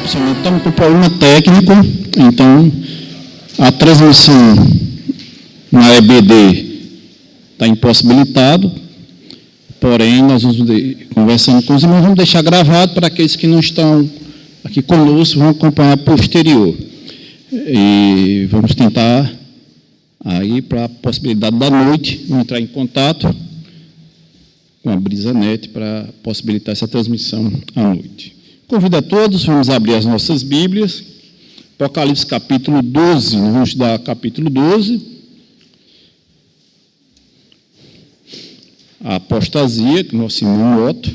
Pessoal, estamos com problema técnico, então a transmissão na EBD está impossibilitado, porém nós vamos conversando com os irmãos, vamos deixar gravado para aqueles que não estão aqui conosco, vão acompanhar posterior. E vamos tentar aí para a possibilidade da noite, vamos entrar em contato com a Brisanet para possibilitar essa transmissão à noite. Convido a todos, vamos abrir as nossas Bíblias, Apocalipse capítulo 12, nós vamos estudar capítulo 12, a apostasia, que nosso irmão Otto.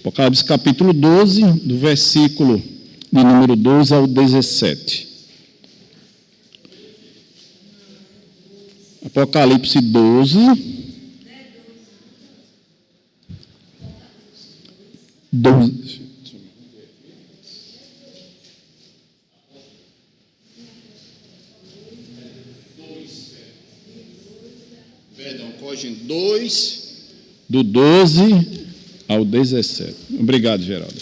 Apocalipse capítulo 12, do versículo de número 12 ao 17. Apocalipse 12, 12. Perdão, corrigem 2, do 12 ao 17. Obrigado, Geraldo.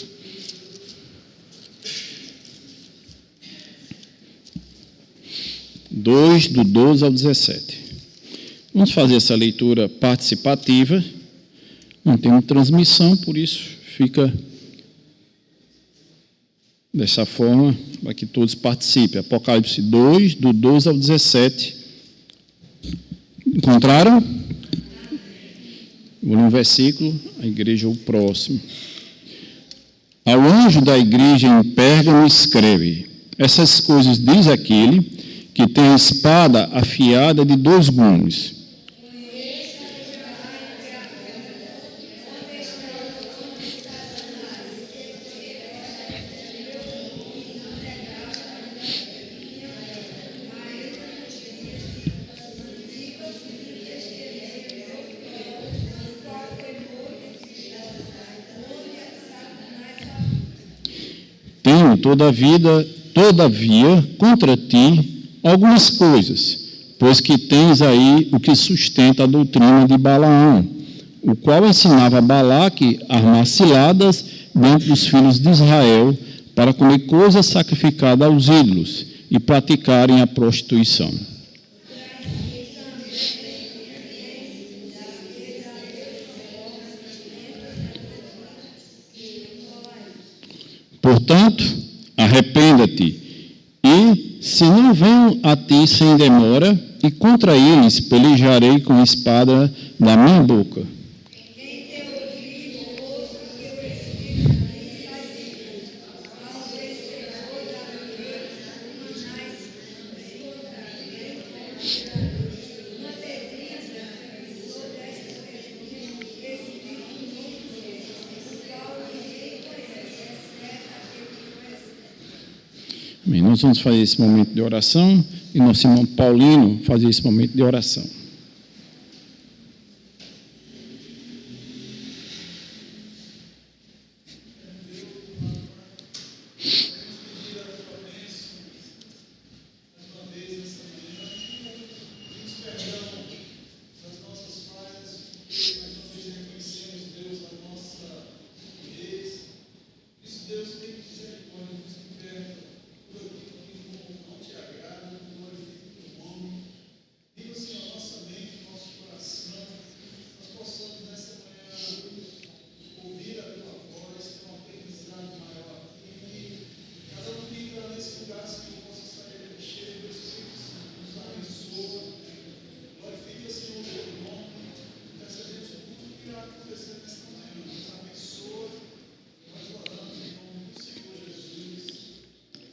Do 12 ao 17. Vamos fazer essa leitura participativa. Não tem transmissão, por isso fica dessa forma, para que todos participem. Apocalipse 2, do 12 ao 17. Encontraram? Vou no versículo, a igreja, o próximo. Ao anjo da igreja em Pérgamo escreve: essas coisas diz aquele que tem a espada afiada de 2 gumes. Tenho, todavia, contra ti algumas coisas, pois que tens aí o que sustenta a doutrina de Balaão, o qual ensinava a Balaque a armar ciladas dentro dos filhos de Israel para comer coisas sacrificadas aos ídolos e praticarem a prostituição. Portanto, arrependa-te, e, se não venho a ti sem demora, e contra eles pelejarei com a espada da minha boca. Bem, nós vamos fazer esse momento de oração e nosso irmão Paulino fazer esse momento de oração.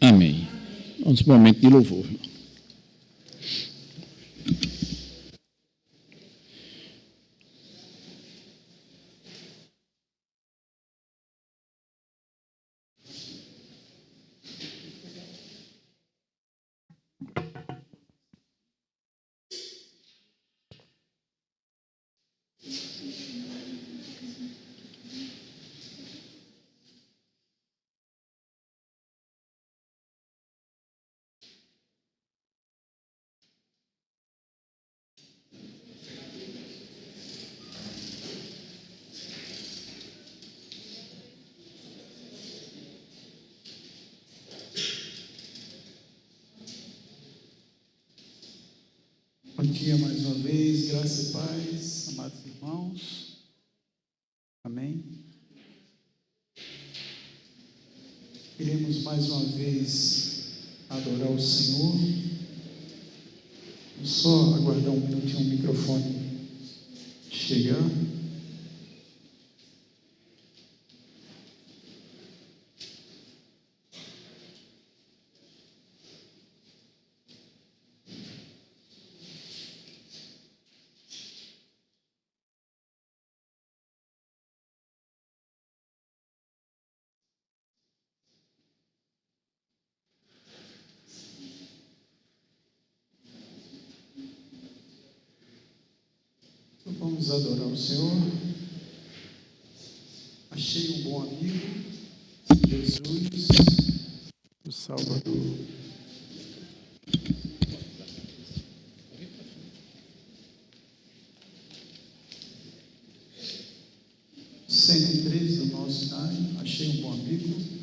Amém. Vamos para o momento de louvor. Bom dia mais uma vez, graça e paz, amados irmãos. Amém. Iremos mais uma vez adorar o Senhor. Vamos só aguardar um minutinho o microfone chegar. Vamos adorar o Senhor. Achei um bom amigo, Jesus, o Salvador. Cento e 3 do nosso cenário, achei um bom amigo.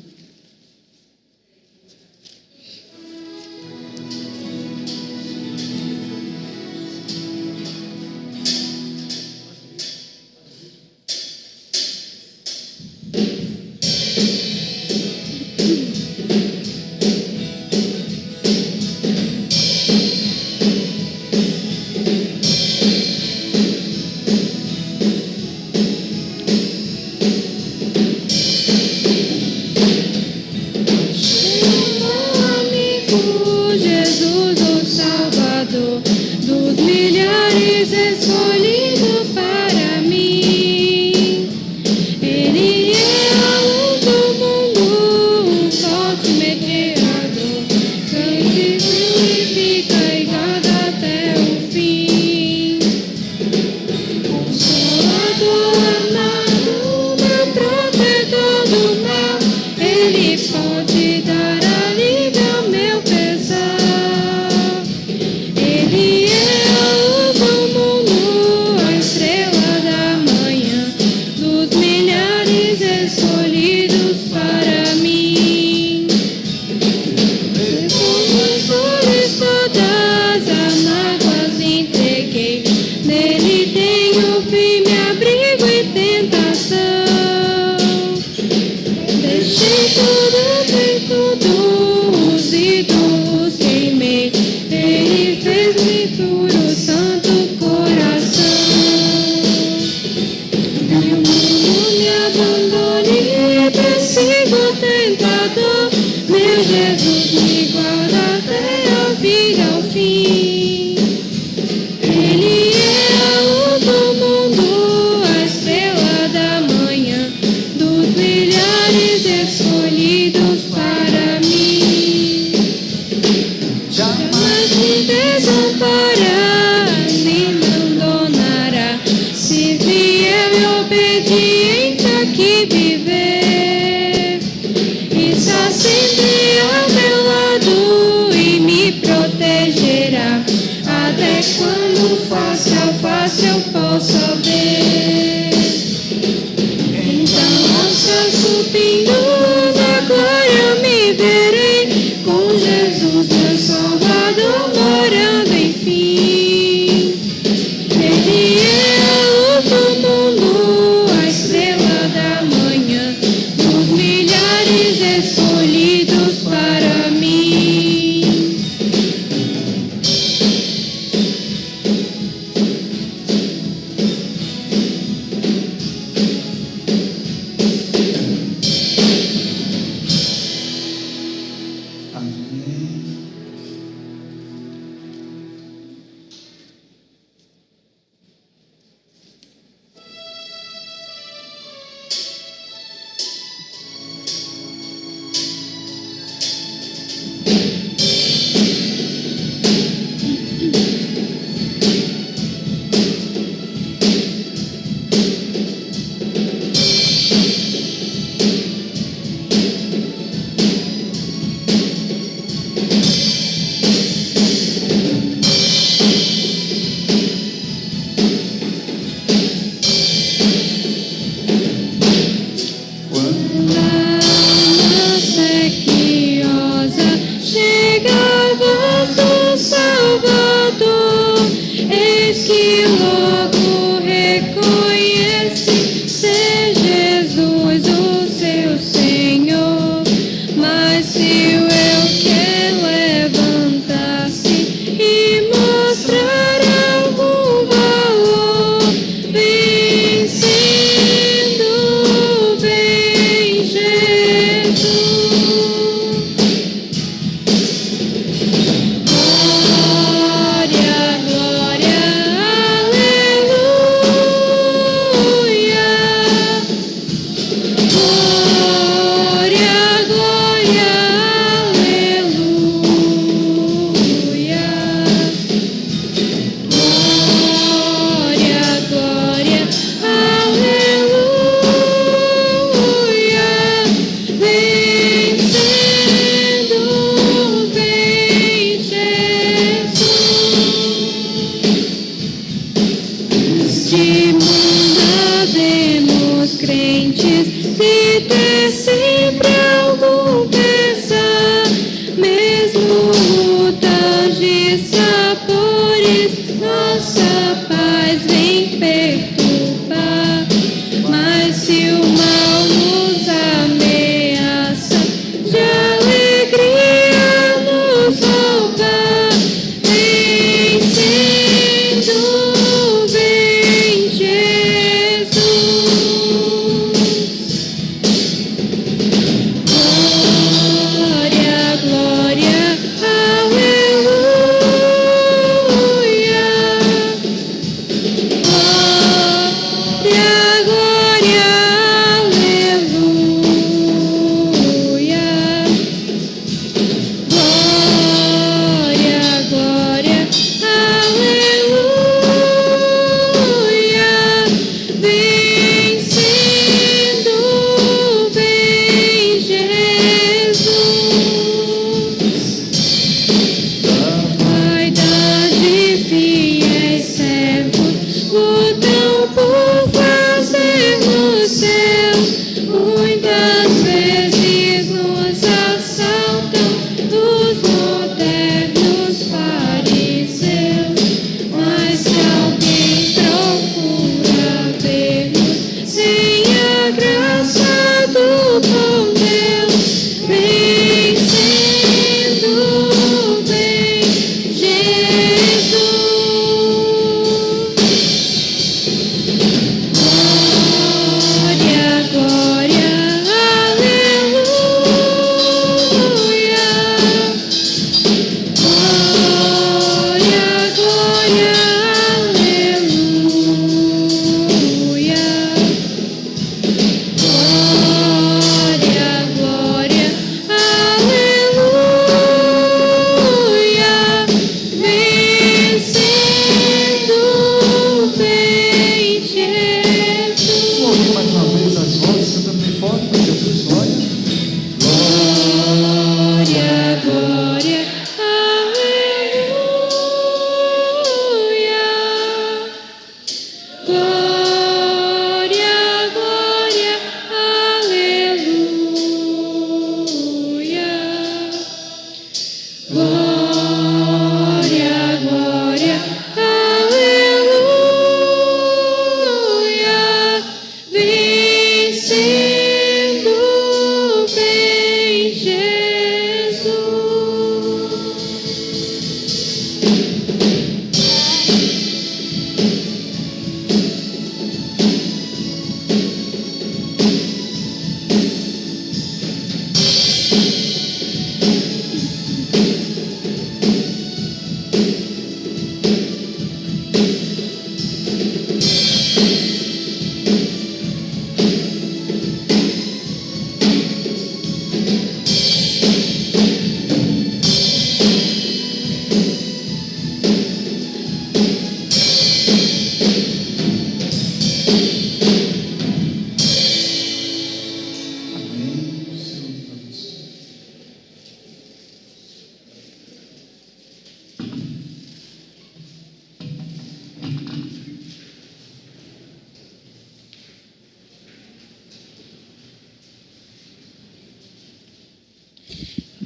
Jesus, meu Salvador, morando enfim.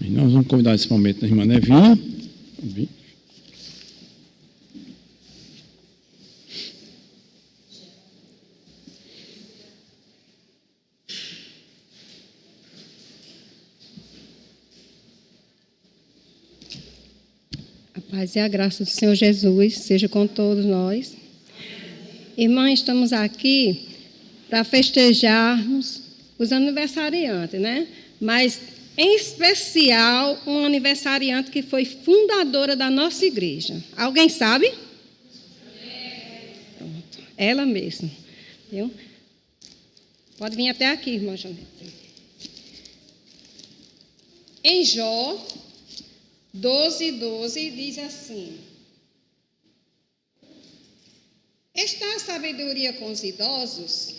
Nós vamos convidar esse momento da irmã Nevinha. A paz e a graça do Senhor Jesus seja com todos nós. Irmãs, estamos aqui para festejarmos os aniversariantes, né? Mas, em especial, um aniversariante que foi fundadora da nossa igreja. Alguém sabe? Pronto, ela mesma. Viu? Pode vir até aqui, irmã Janete. Em Jó 12:12 diz assim: está a sabedoria com os idosos?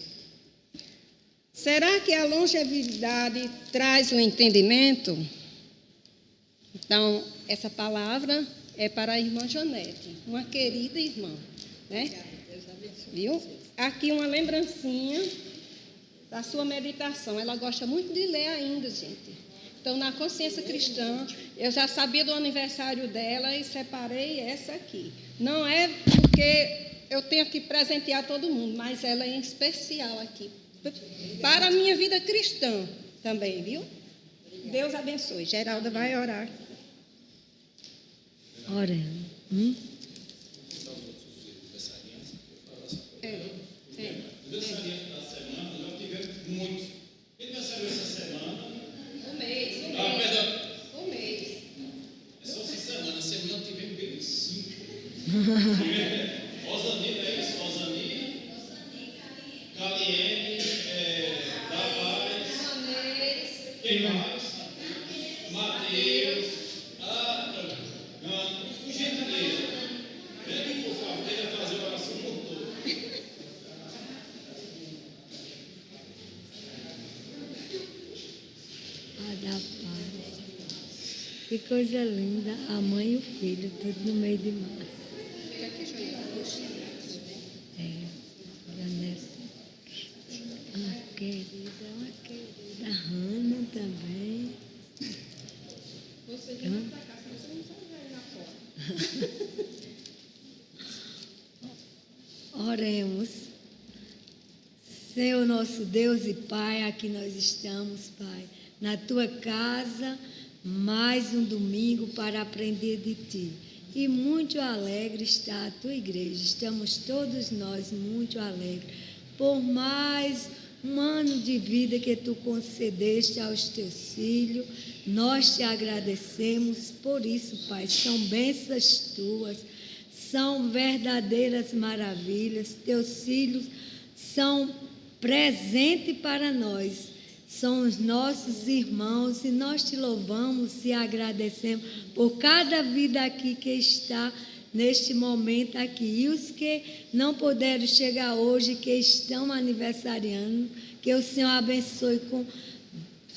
Será que a longevidade traz o entendimento? Então, essa palavra é para a irmã Janete, uma querida irmã, né? Viu? Aqui uma lembrancinha da sua meditação. Ela gosta muito de ler ainda, gente. Então, na consciência cristã, eu já sabia do aniversário dela e separei essa aqui. Não é porque eu tenho que presentear todo mundo, mas ela é em especial aqui. Para a minha vida cristã também, viu? Deus abençoe. Geralda vai orar. Orando. Aniversariante da semana, nós tivemos muitos. Quem aniversariou essa semana? Um mês. Um mês. É só essa semana tivemos bem 5. Osania, é isso? Osania, Caliene, Davares, quem mais? Mateus, por gentileza, pede por favor, ele vai fazer a oração por todos. Da paz. Que coisa linda, a mãe e o filho, tudo no meio de março. Uma querida Hannah também. Você vem para cá, senão você não vai ver na porta. Oremos. Senhor nosso Deus e Pai, aqui nós estamos, Pai, na Tua casa, mais um domingo para aprender de Ti. E muito alegre está a Tua igreja. Estamos todos nós muito alegres por mais um ano de vida que Tu concedeste aos Teus filhos. Nós Te agradecemos por isso, Pai. São bênçãos Tuas, são verdadeiras maravilhas. Teus filhos são presente para nós, são os nossos irmãos e nós Te louvamos e agradecemos por cada vida aqui que está neste momento aqui. E os que não puderam chegar hoje, que estão aniversariando, que o Senhor abençoe com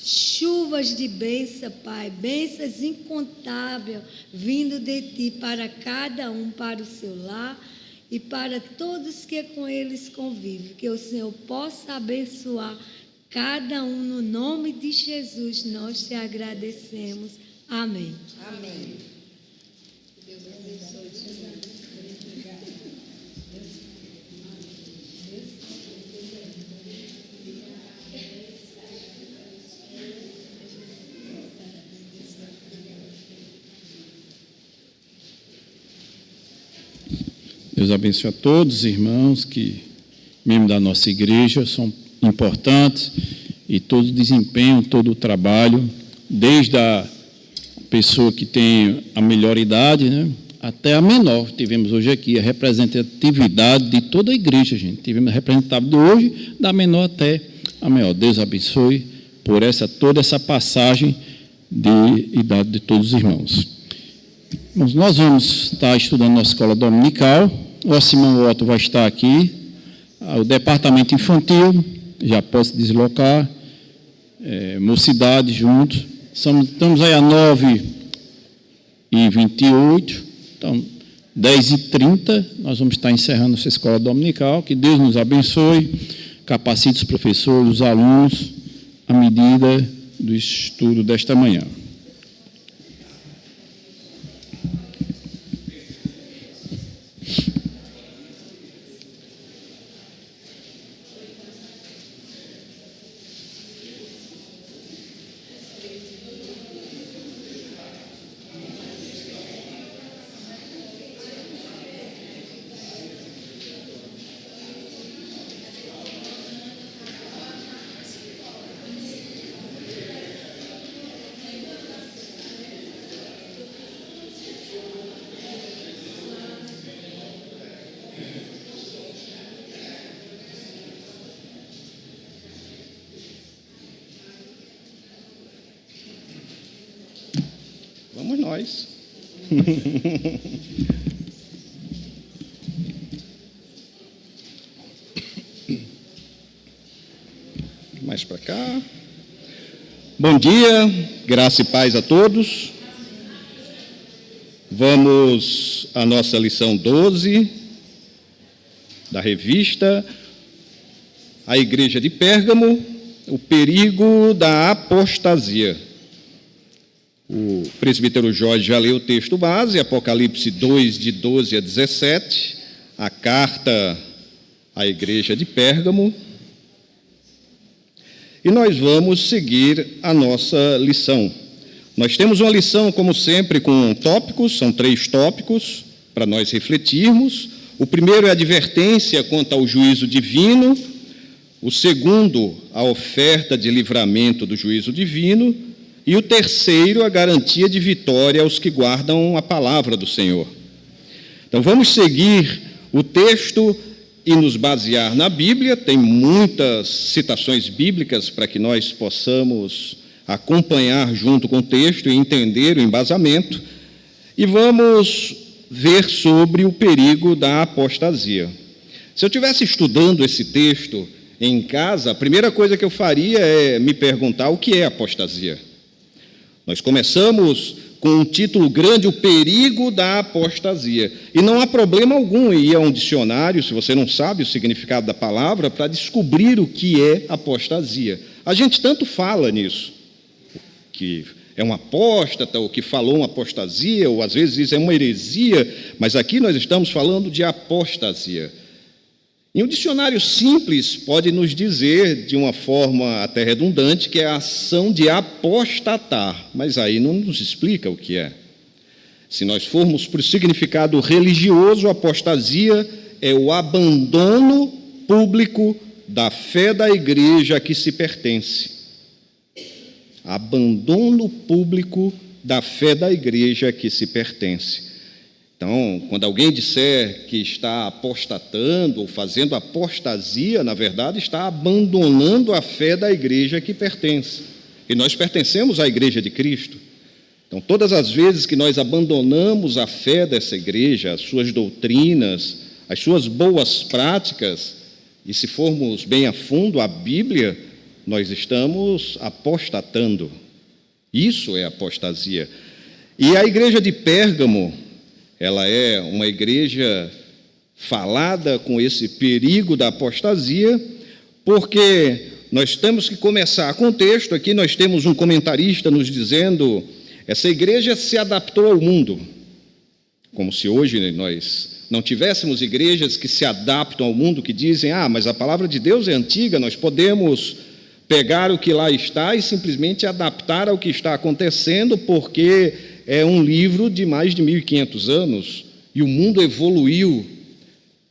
chuvas de bênção, Pai, bênçãos incontáveis vindo de Ti para cada um, para o seu lar e para todos que com eles convivem, que o Senhor possa abençoar cada um, no nome de Jesus, nós Te agradecemos. Amém. Amém. Deus abençoe. Deus abençoe a todos os irmãos que, membros da nossa igreja, são importantes e todo o desempenho, todo o trabalho, desde a pessoa que tem a melhor idade, né, até a menor. Tivemos hoje aqui a representatividade de toda a igreja, gente. Tivemos representado de hoje, da menor até a maior. Deus abençoe por toda essa passagem de idade de todos os irmãos. Nós vamos estar estudando na escola dominical. O Simão Otto vai estar aqui. O departamento infantil já pode se deslocar. Mocidade juntos. Estamos aí a 9h28. Então, 10h30, nós vamos estar encerrando essa escola dominical. Que Deus nos abençoe, capacite os professores, os alunos, à medida do estudo desta manhã. Vamos nós. Mais para cá. Bom dia, graça e paz a todos. Vamos à nossa lição 12 da revista A Igreja de Pérgamo, o perigo da apostasia. O presbítero Jorge já leu o texto base, Apocalipse 2, de 12 a 17, a carta à igreja de Pérgamo. E nós vamos seguir a nossa lição. Nós temos uma lição, como sempre, com tópicos, são 3 tópicos para nós refletirmos. O primeiro é a advertência quanto ao juízo divino, o segundo, a oferta de livramento do juízo divino, e o terceiro, a garantia de vitória aos que guardam a palavra do Senhor. Então, vamos seguir o texto e nos basear na Bíblia. Tem muitas citações bíblicas para que nós possamos acompanhar junto com o texto e entender o embasamento. E vamos ver sobre o perigo da apostasia. Se eu estivesse estudando esse texto em casa, a primeira coisa que eu faria é me perguntar o que é apostasia. Nós começamos com um título grande, o perigo da apostasia. E não há problema algum em ir a um dicionário, se você não sabe o significado da palavra, para descobrir o que é apostasia. A gente tanto fala nisso, que é um apóstata, ou que falou uma apostasia, ou às vezes diz é uma heresia, mas aqui nós estamos falando de apostasia. E um dicionário simples pode nos dizer, de uma forma até redundante, que é a ação de apostatar, mas aí não nos explica o que é. Se nós formos para o significado religioso, apostasia é o abandono público da fé da igreja a que se pertence. Abandono público da fé da igreja a que se pertence. Então, quando alguém disser que está apostatando ou fazendo apostasia, na verdade, está abandonando a fé da igreja a que pertence. E nós pertencemos à igreja de Cristo. Então, todas as vezes que nós abandonamos a fé dessa igreja, as suas doutrinas, as suas boas práticas, e se formos bem a fundo a Bíblia, nós estamos apostatando. Isso é apostasia. E a igreja de Pérgamo, ela é uma igreja falada com esse perigo da apostasia, porque nós temos que começar com o texto. Aqui nós temos um comentarista nos dizendo: essa igreja se adaptou ao mundo, como se hoje nós não tivéssemos igrejas que se adaptam ao mundo, que dizem, mas a palavra de Deus é antiga, nós podemos pegar o que lá está e simplesmente adaptar ao que está acontecendo, porque é um livro de mais de 1.500 anos e o mundo evoluiu.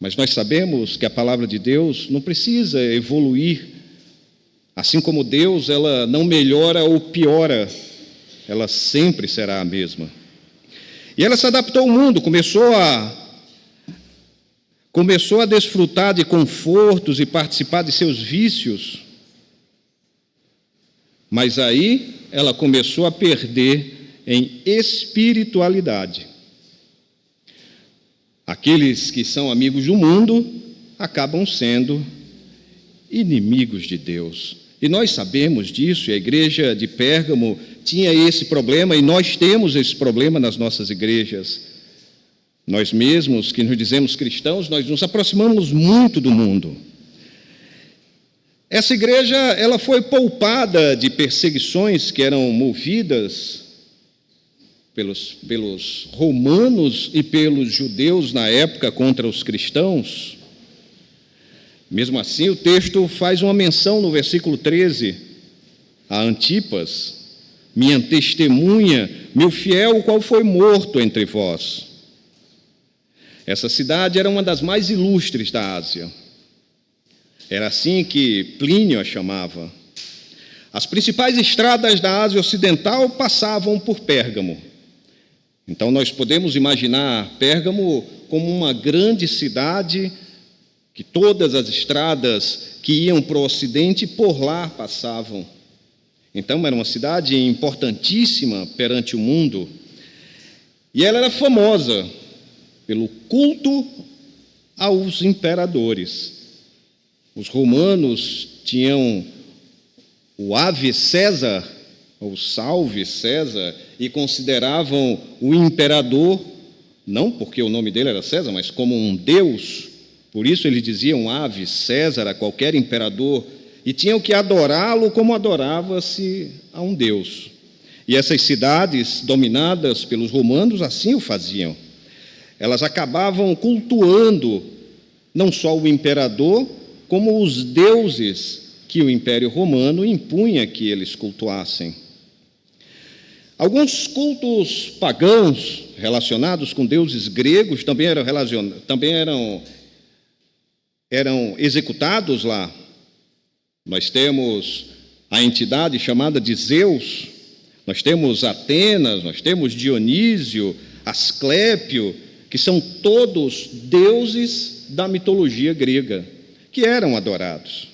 Mas nós sabemos que a palavra de Deus não precisa evoluir. Assim como Deus, ela não melhora ou piora, ela sempre será a mesma. E ela se adaptou ao mundo, começou a desfrutar de confortos e participar de seus vícios. Mas aí ela começou a perder em espiritualidade. Aqueles que são amigos do mundo acabam sendo inimigos de Deus. E nós sabemos disso, e a igreja de Pérgamo tinha esse problema, e nós temos esse problema nas nossas igrejas. Nós mesmos, que nos dizemos cristãos, nós nos aproximamos muito do mundo. Essa igreja, ela foi poupada de perseguições que eram movidas pelos romanos e pelos judeus na época contra os cristãos. Mesmo assim, o texto faz uma menção no versículo 13 a Antipas, minha testemunha, meu fiel, o qual foi morto entre vós. Essa cidade era uma das mais ilustres da Ásia. Era assim que Plínio a chamava. As principais estradas da Ásia Ocidental passavam por Pérgamo. Então, nós podemos imaginar Pérgamo como uma grande cidade, que todas as estradas que iam para o Ocidente, por lá passavam. Então, era uma cidade importantíssima perante o mundo. E ela era famosa pelo culto aos imperadores. Os romanos tinham o Ave César, ou Salve César, e consideravam o imperador, não porque o nome dele era César, mas como um deus. Por isso eles diziam Ave César a qualquer imperador, e tinham que adorá-lo como adorava-se a um deus. E essas cidades dominadas pelos romanos assim o faziam. Elas acabavam cultuando não só o imperador, como os deuses que o Império Romano impunha que eles cultuassem. Alguns cultos pagãos relacionados com deuses gregos também eram executados lá. Nós temos a entidade chamada de Zeus, nós temos Atenas, nós temos Dionísio, Asclépio, que são todos deuses da mitologia grega, que eram adorados.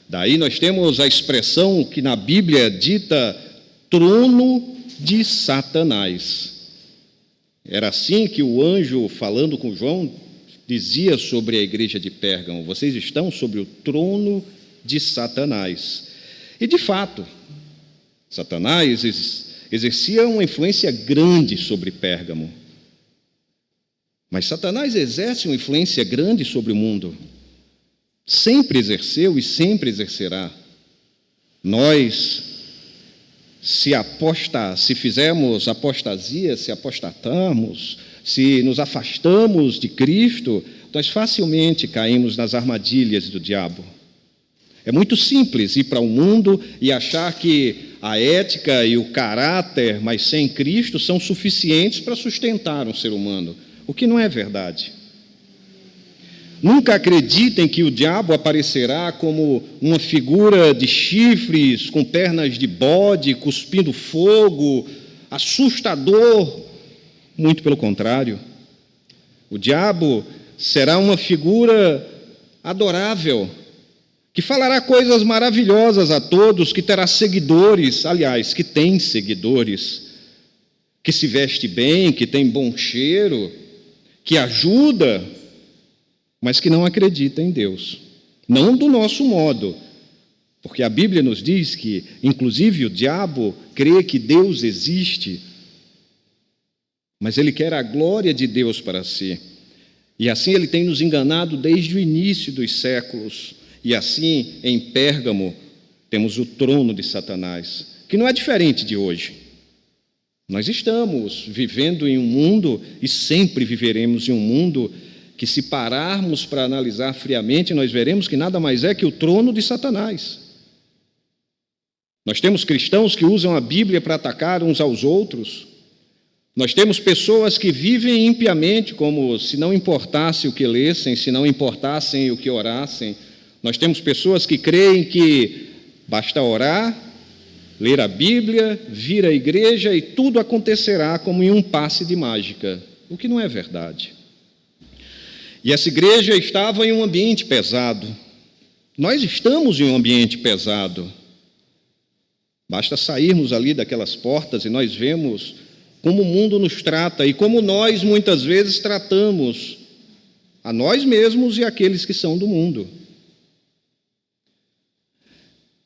Daí nós temos a expressão que na Bíblia é dita trono de Satanás. Era assim que o anjo, falando com João, dizia sobre a igreja de Pérgamo: vocês estão sobre o trono de Satanás. E, de fato, Satanás exercia uma influência grande sobre Pérgamo. Mas Satanás exerce uma influência grande sobre o mundo. Sempre exerceu e sempre exercerá. Nós, se fizermos apostasia, se apostatamos, se nos afastamos de Cristo, nós facilmente caímos nas armadilhas do diabo. É muito simples ir para o mundo e achar que a ética e o caráter, mas sem Cristo, são suficientes para sustentar um ser humano, o que não é verdade. Nunca acreditem que o diabo aparecerá como uma figura de chifres, com pernas de bode, cuspindo fogo, assustador. Muito pelo contrário. O diabo será uma figura adorável, que falará coisas maravilhosas a todos, que terá seguidores, aliás, que tem seguidores, que se veste bem, que tem bom cheiro, que ajuda, mas que não acredita em Deus. Não do nosso modo, porque a Bíblia nos diz que, inclusive, o diabo crê que Deus existe, mas ele quer a glória de Deus para si. E assim ele tem nos enganado desde o início dos séculos. E assim, em Pérgamo, temos o trono de Satanás, que não é diferente de hoje. Nós estamos vivendo em um mundo, e sempre viveremos em um mundo, que se pararmos para analisar friamente, nós veremos que nada mais é que o trono de Satanás. Nós temos cristãos que usam a Bíblia para atacar uns aos outros. Nós temos pessoas que vivem impiamente, como se não importasse o que lessem, se não importassem o que orassem. Nós temos pessoas que creem que basta orar, ler a Bíblia, vir à igreja e tudo acontecerá como em um passe de mágica, o que não é verdade. E essa igreja estava em um ambiente pesado. Nós estamos em um ambiente pesado. Basta sairmos ali daquelas portas e nós vemos como o mundo nos trata e como nós muitas vezes tratamos a nós mesmos e aqueles que são do mundo.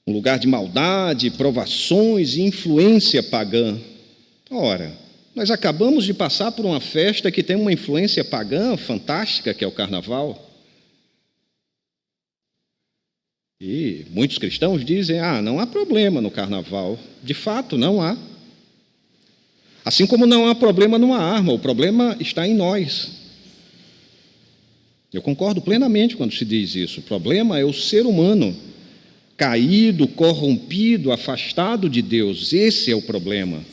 Um lugar de maldade, provações e influência pagã. Ora, nós acabamos de passar por uma festa que tem uma influência pagã fantástica, que é o Carnaval. E muitos cristãos dizem, não há problema no Carnaval. De fato, não há. Assim como não há problema numa arma, o problema está em nós. Eu concordo plenamente quando se diz isso. O problema é o ser humano, caído, corrompido, afastado de Deus. Esse é o problema.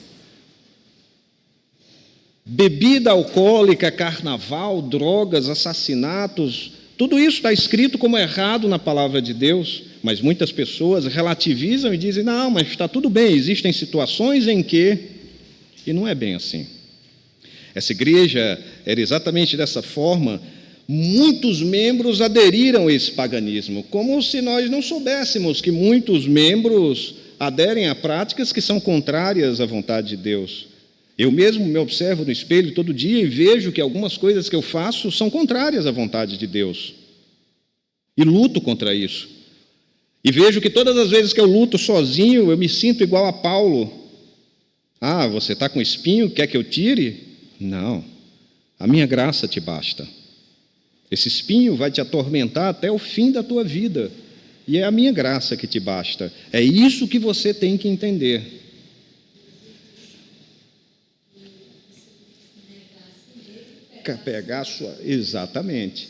Bebida alcoólica, carnaval, drogas, assassinatos, tudo isso está escrito como errado na palavra de Deus, mas muitas pessoas relativizam e dizem, não, mas está tudo bem, existem situações em que... E não é bem assim. Essa igreja era exatamente dessa forma. Muitos membros aderiram a esse paganismo, como se nós não soubéssemos que muitos membros aderem a práticas que são contrárias à vontade de Deus. Eu mesmo me observo no espelho todo dia e vejo que algumas coisas que eu faço são contrárias à vontade de Deus. E luto contra isso. E vejo que todas as vezes que eu luto sozinho, eu me sinto igual a Paulo. Você está com espinho, quer que eu tire? Não, a minha graça te basta. Esse espinho vai te atormentar até o fim da tua vida. E é a minha graça que te basta. É isso que você tem que entender. pegar a sua... Exatamente.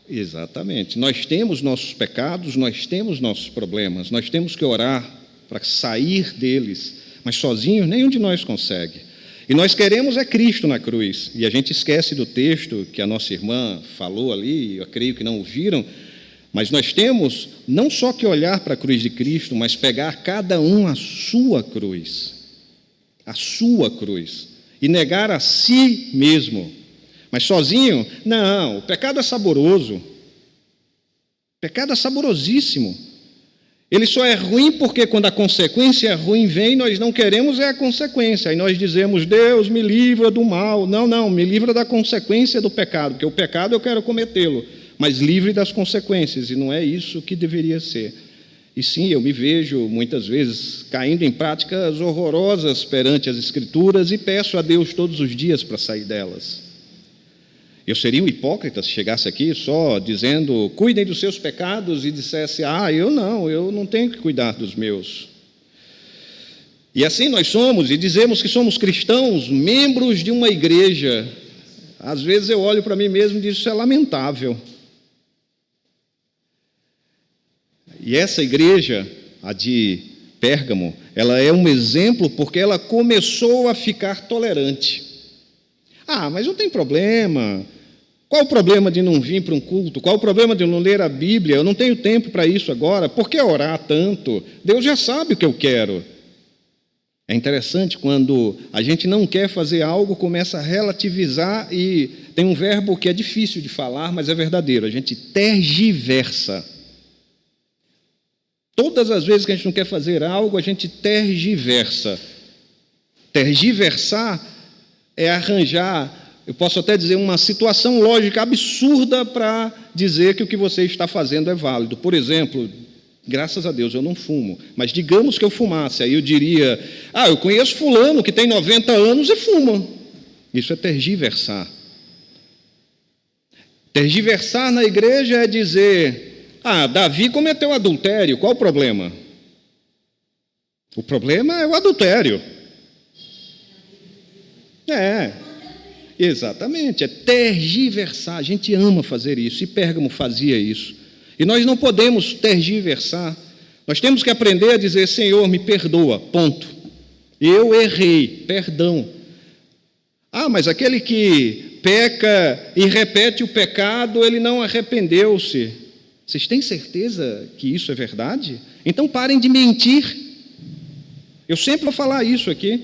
Exatamente. Nós temos nossos pecados, nós temos nossos problemas, nós temos que orar para sair deles, mas sozinhos nenhum de nós consegue. E nós queremos é Cristo na cruz, e a gente esquece do texto que a nossa irmã falou ali, eu creio que não ouviram, mas nós temos não só que olhar para a cruz de Cristo, mas pegar cada um a sua cruz, e negar a si mesmo. Mas sozinho, não, o pecado é saboroso. O pecado é saborosíssimo. Ele só é ruim porque quando a consequência ruim vem, nós não queremos a consequência. Aí nós dizemos, Deus, me livra do mal. Não, me livra da consequência do pecado, porque o pecado eu quero cometê-lo, mas livre das consequências, e não é isso que deveria ser. E sim, eu me vejo muitas vezes caindo em práticas horrorosas perante as Escrituras e peço a Deus todos os dias para sair delas. Eu seria um hipócrita se chegasse aqui só dizendo, cuidem dos seus pecados, e dissesse, eu não tenho que cuidar dos meus. E assim nós somos, e dizemos que somos cristãos, membros de uma igreja. Às vezes eu olho para mim mesmo e digo, isso é lamentável. E essa igreja, a de Pérgamo, ela é um exemplo porque ela começou a ficar tolerante. Mas não tem problema. Qual o problema de não vir para um culto? Qual o problema de não ler a Bíblia? Eu não tenho tempo para isso agora. Por que orar tanto? Deus já sabe o que eu quero. É interessante quando a gente não quer fazer algo, começa a relativizar, e tem um verbo que é difícil de falar, mas é verdadeiro. A gente tergiversa. Todas as vezes que a gente não quer fazer algo, a gente tergiversa. Tergiversar é arranjar, eu posso até dizer, uma situação lógica absurda para dizer que o que você está fazendo é válido. Por exemplo, graças a Deus eu não fumo, mas digamos que eu fumasse, aí eu diria, eu conheço fulano que tem 90 anos e fuma. Isso é tergiversar. Tergiversar na igreja é dizer, Davi cometeu adultério, qual o problema? O problema é o adultério. Exatamente, é tergiversar. A gente ama fazer isso, e Pérgamo fazia isso. E nós não podemos tergiversar. Nós temos que aprender a dizer, Senhor, me perdoa, ponto. Eu errei, perdão. Mas aquele que peca e repete o pecado, ele não arrependeu-se. Vocês têm certeza que isso é verdade? Então parem de mentir. Eu sempre vou falar isso aqui.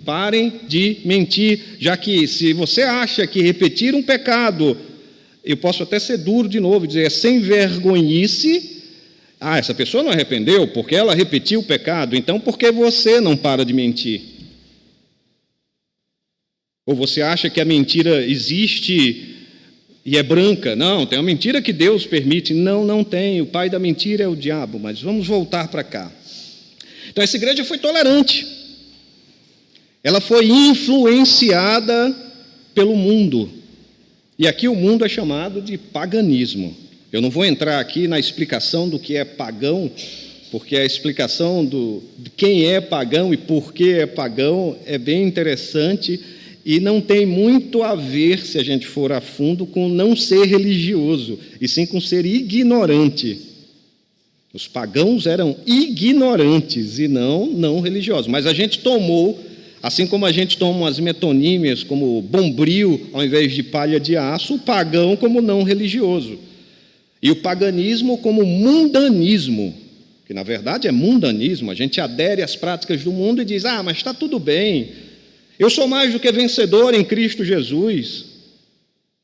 Parem de mentir, já que se você acha que repetir um pecado, eu posso até ser duro de novo, dizer, é sem vergonhice, essa pessoa não arrependeu porque ela repetiu o pecado, então por que você não para de mentir? Ou você acha que a mentira existe e é branca? Não, tem uma mentira que Deus permite. Não tem, o pai da mentira é o diabo, mas vamos voltar para cá. Então essa igreja foi tolerante. Ela foi influenciada pelo mundo. E aqui o mundo é chamado de paganismo. Eu não vou entrar aqui na explicação do que é pagão, porque a explicação de quem é pagão e por que é pagão é bem interessante e não tem muito a ver, se a gente for a fundo, com não ser religioso, e sim com ser ignorante. Os pagãos eram ignorantes e não religiosos. Mas a gente tomou... Assim como a gente toma as metonímias como bombril ao invés de palha de aço, o pagão como não religioso. E o paganismo como mundanismo, que na verdade é mundanismo. A gente adere às práticas do mundo e diz, mas está tudo bem, eu sou mais do que vencedor em Cristo Jesus.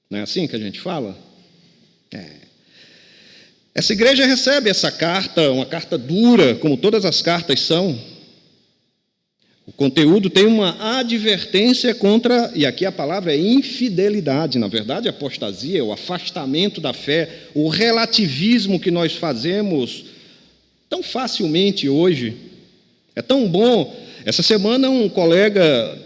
Não é assim que a gente fala? Essa igreja recebe essa carta, uma carta dura, como todas as cartas são. O conteúdo tem uma advertência contra, e aqui a palavra é infidelidade, na verdade, apostasia, o afastamento da fé, o relativismo que nós fazemos tão facilmente hoje. É tão bom. Essa semana um colega,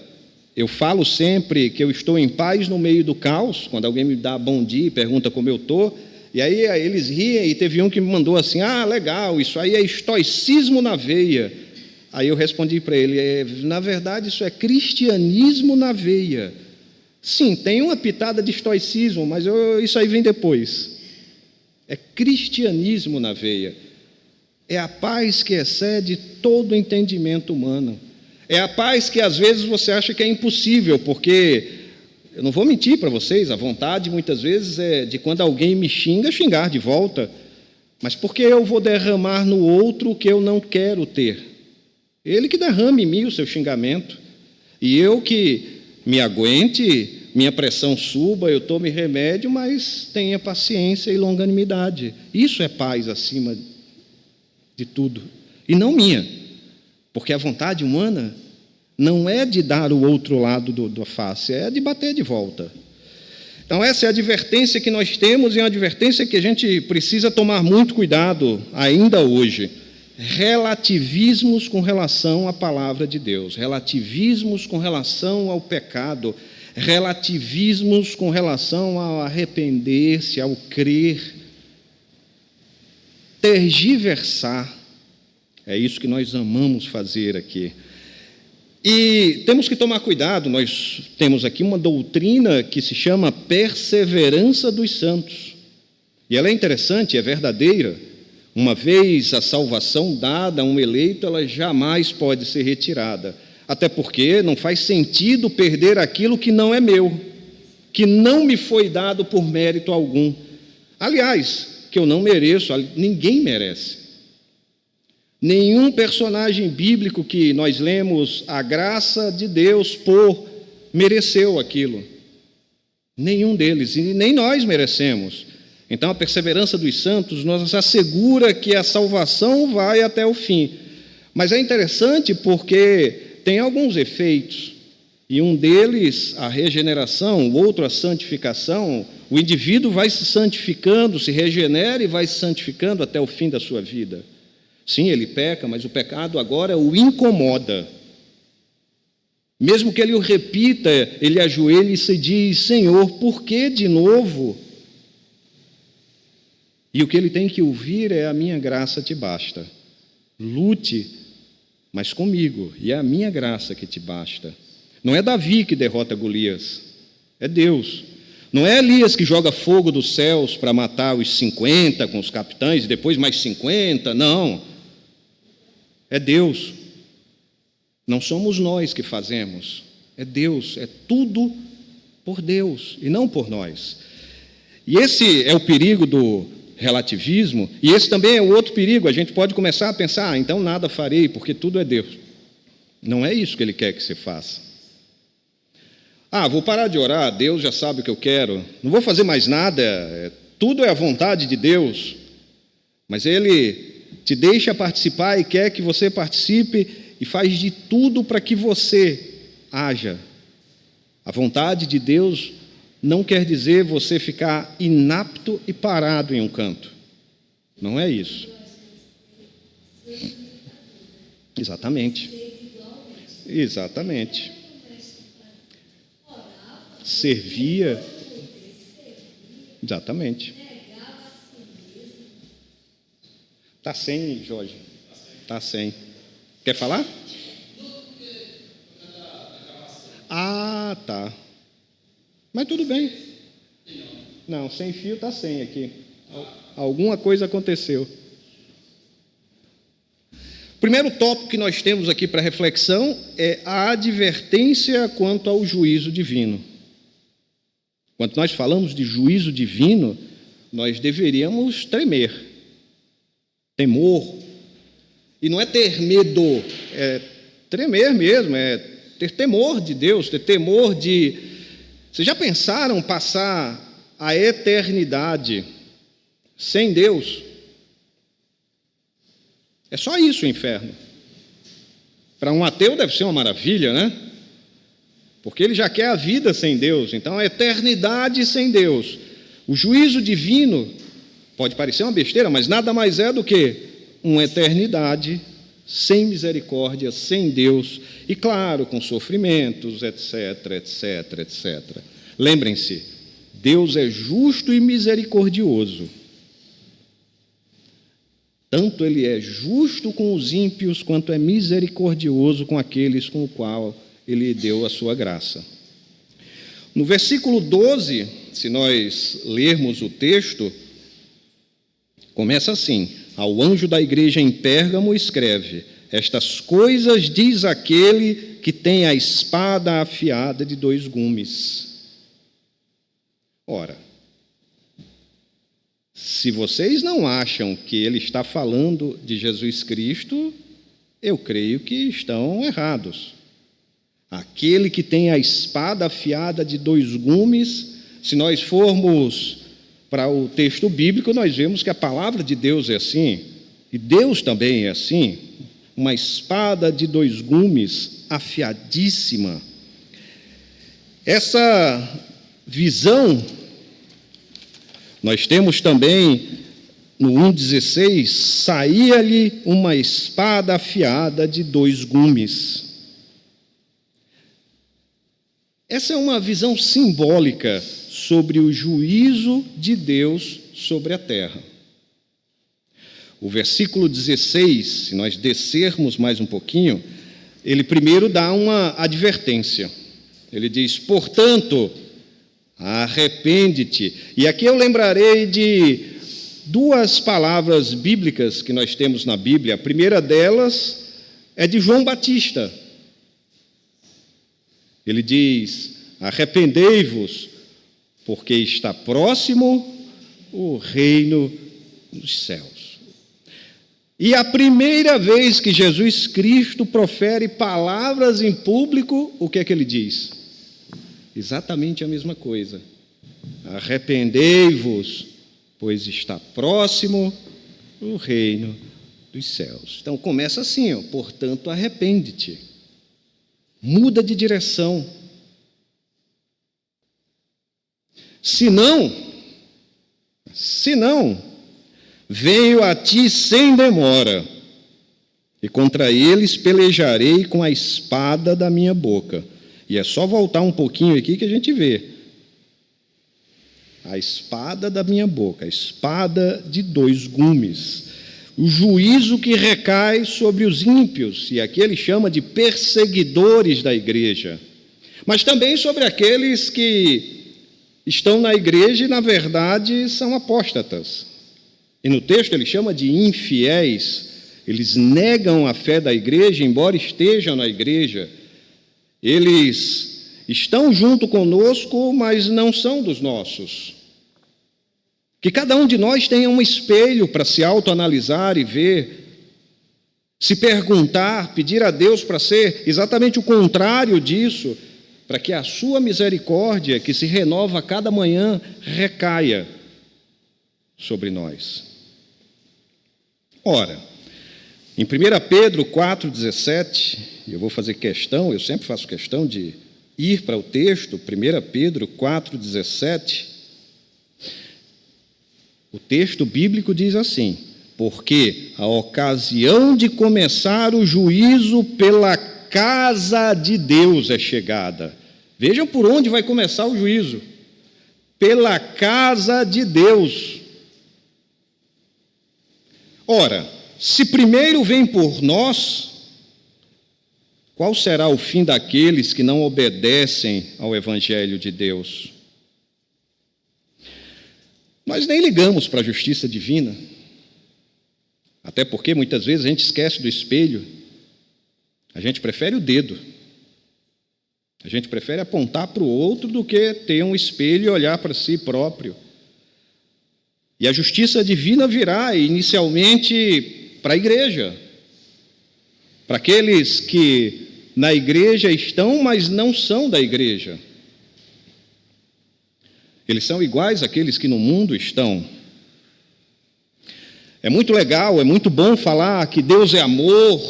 eu falo sempre que eu estou em paz no meio do caos, quando alguém me dá bom dia e pergunta como eu estou, e aí eles riem, e teve um que me mandou assim, legal, isso aí é estoicismo na veia. Aí eu respondi para ele, na verdade isso é cristianismo na veia. Sim, tem uma pitada de estoicismo, mas isso aí vem depois. É cristianismo na veia. É a paz que excede todo o entendimento humano. É a paz que às vezes você acha que é impossível, porque, eu não vou mentir para vocês, a vontade muitas vezes é de quando alguém me xinga, xingar de volta. Mas por que eu vou derramar no outro o que eu não quero ter? Ele que derrame em mim o seu xingamento. E eu que me aguente, minha pressão suba, eu tome remédio, mas tenha paciência e longanimidade. Isso é paz acima de tudo. E não minha. Porque a vontade humana não é de dar o outro lado da face, é de bater de volta. Então, essa é a advertência que nós temos e é uma advertência que a gente precisa tomar muito cuidado ainda hoje. Relativismos com relação à palavra de Deus, relativismos com relação ao pecado, relativismos com relação ao arrepender-se, ao crer, tergiversar. É isso que nós amamos fazer aqui. E temos que tomar cuidado, nós temos aqui uma doutrina que se chama perseverança dos santos. E ela é interessante, é verdadeira. Uma vez a salvação dada a um eleito, ela jamais pode ser retirada. Até porque não faz sentido perder aquilo que não é meu, que não me foi dado por mérito algum. Aliás, que eu não mereço, ninguém merece. Nenhum personagem bíblico que nós lemos a graça de Deus mereceu aquilo. Nenhum deles, e nem nós merecemos. Então, a perseverança dos santos nos assegura que a salvação vai até o fim. Mas é interessante porque tem alguns efeitos, e um deles, a regeneração, o outro, a santificação. O indivíduo vai se santificando, se regenera e vai se santificando até o fim da sua vida. Sim, ele peca, mas o pecado agora o incomoda. Mesmo que ele o repita, ele ajoelha e se diz: Senhor, por que de novo? E o que ele tem que ouvir é: a minha graça te basta. Lute, mas comigo, e é a minha graça que te basta. Não é Davi que derrota Golias, é Deus. Não é Elias que joga fogo dos céus para matar os 50 com os capitães e depois mais 50, não. É Deus. Não somos nós que fazemos, é Deus, é tudo por Deus e não por nós. E esse é o perigo do relativismo, e esse também é o outro perigo. A gente pode começar a pensar: então nada farei, porque tudo é Deus. Não é isso que Ele quer que você faça. Vou parar de orar, Deus já sabe o que eu quero, não vou fazer mais nada, tudo é a vontade de Deus. Mas Ele te deixa participar e quer que você participe e faz de tudo para que você haja. A vontade de Deus não quer dizer você ficar inapto e parado em um canto. Não é isso. Exatamente. Exatamente. Servia. Exatamente. Está sem, Jorge? Está sem. Quer falar? Tá. Mas tudo bem. Não, sem fio está sem aqui. Alguma coisa aconteceu. O primeiro tópico que nós temos aqui para reflexão é a advertência quanto ao juízo divino. Quando nós falamos de juízo divino, nós deveríamos tremer. Temor. E não é ter medo, é tremer mesmo, é ter temor de Deus, ter temor de... Vocês já pensaram passar a eternidade sem Deus? É só isso o inferno. Para um ateu deve ser uma maravilha, né? Porque ele já quer a vida sem Deus, então a eternidade sem Deus. O juízo divino pode parecer uma besteira, mas nada mais é do que uma eternidade sem misericórdia, sem Deus, e claro, com sofrimentos, etc, etc, etc. Lembrem-se, Deus é justo e misericordioso. Tanto Ele é justo com os ímpios, quanto é misericordioso com aqueles com o qual Ele deu a sua graça. No versículo 12, se nós lermos o texto, começa assim: ao anjo da igreja em Pérgamo escreve: estas coisas diz aquele que tem a espada afiada de 2 gumes. Ora, se vocês não acham que ele está falando de Jesus Cristo, eu creio que estão errados. Aquele que tem a espada afiada de 2 gumes, se nós formos para o texto bíblico, nós vemos que a palavra de Deus é assim, e Deus também é assim, uma espada de 2 gumes, afiadíssima. Essa visão, nós temos também no 1,16, saía-lhe uma espada afiada de 2 gumes. Essa é uma visão simbólica sobre o juízo de Deus sobre a terra. O versículo 16, se nós descermos mais um pouquinho, ele primeiro dá uma advertência. Ele diz: portanto, arrepende-te. E aqui eu lembrarei de 2 palavras bíblicas que nós temos na Bíblia. A primeira delas é de João Batista. Ele diz: arrependei-vos, porque está próximo o reino dos céus. E a primeira vez que Jesus Cristo profere palavras em público, o que é que ele diz? Exatamente a mesma coisa. Arrependei-vos, pois está próximo o reino dos céus. Então começa assim, ó, portanto, arrepende-te. Muda de direção. Se não, venho a ti sem demora, e contra eles pelejarei com a espada da minha boca. E é só voltar um pouquinho aqui que a gente vê. A espada da minha boca, a espada de 2 gumes. O juízo que recai sobre os ímpios, e aqui ele chama de perseguidores da igreja, mas também sobre aqueles que estão na igreja e, na verdade, são apóstatas. E no texto ele chama de infiéis. Eles negam a fé da igreja, embora estejam na igreja. Eles estão junto conosco, mas não são dos nossos. Que cada um de nós tenha um espelho para se autoanalisar e ver, se perguntar, pedir a Deus para ser exatamente o contrário disso, para que a sua misericórdia, que se renova a cada manhã, recaia sobre nós. Ora, em 1 Pedro 4,17, eu vou fazer questão, eu sempre faço questão de ir para o texto, 1 Pedro 4,17, o texto bíblico diz assim: porque a ocasião de começar o juízo pela casa de Deus é chegada. Vejam por onde vai começar o juízo. Pela casa de Deus. Ora, se primeiro vem por nós, qual será o fim daqueles que não obedecem ao Evangelho de Deus? Nós nem ligamos para a justiça divina, até porque muitas vezes a gente esquece do espelho. A gente prefere o dedo. A gente prefere apontar para o outro do que ter um espelho e olhar para si próprio. E a justiça divina virá inicialmente para a igreja, para aqueles que na igreja estão, mas não são da igreja. Eles são iguais àqueles que no mundo estão. É muito legal, é muito bom falar que Deus é amor,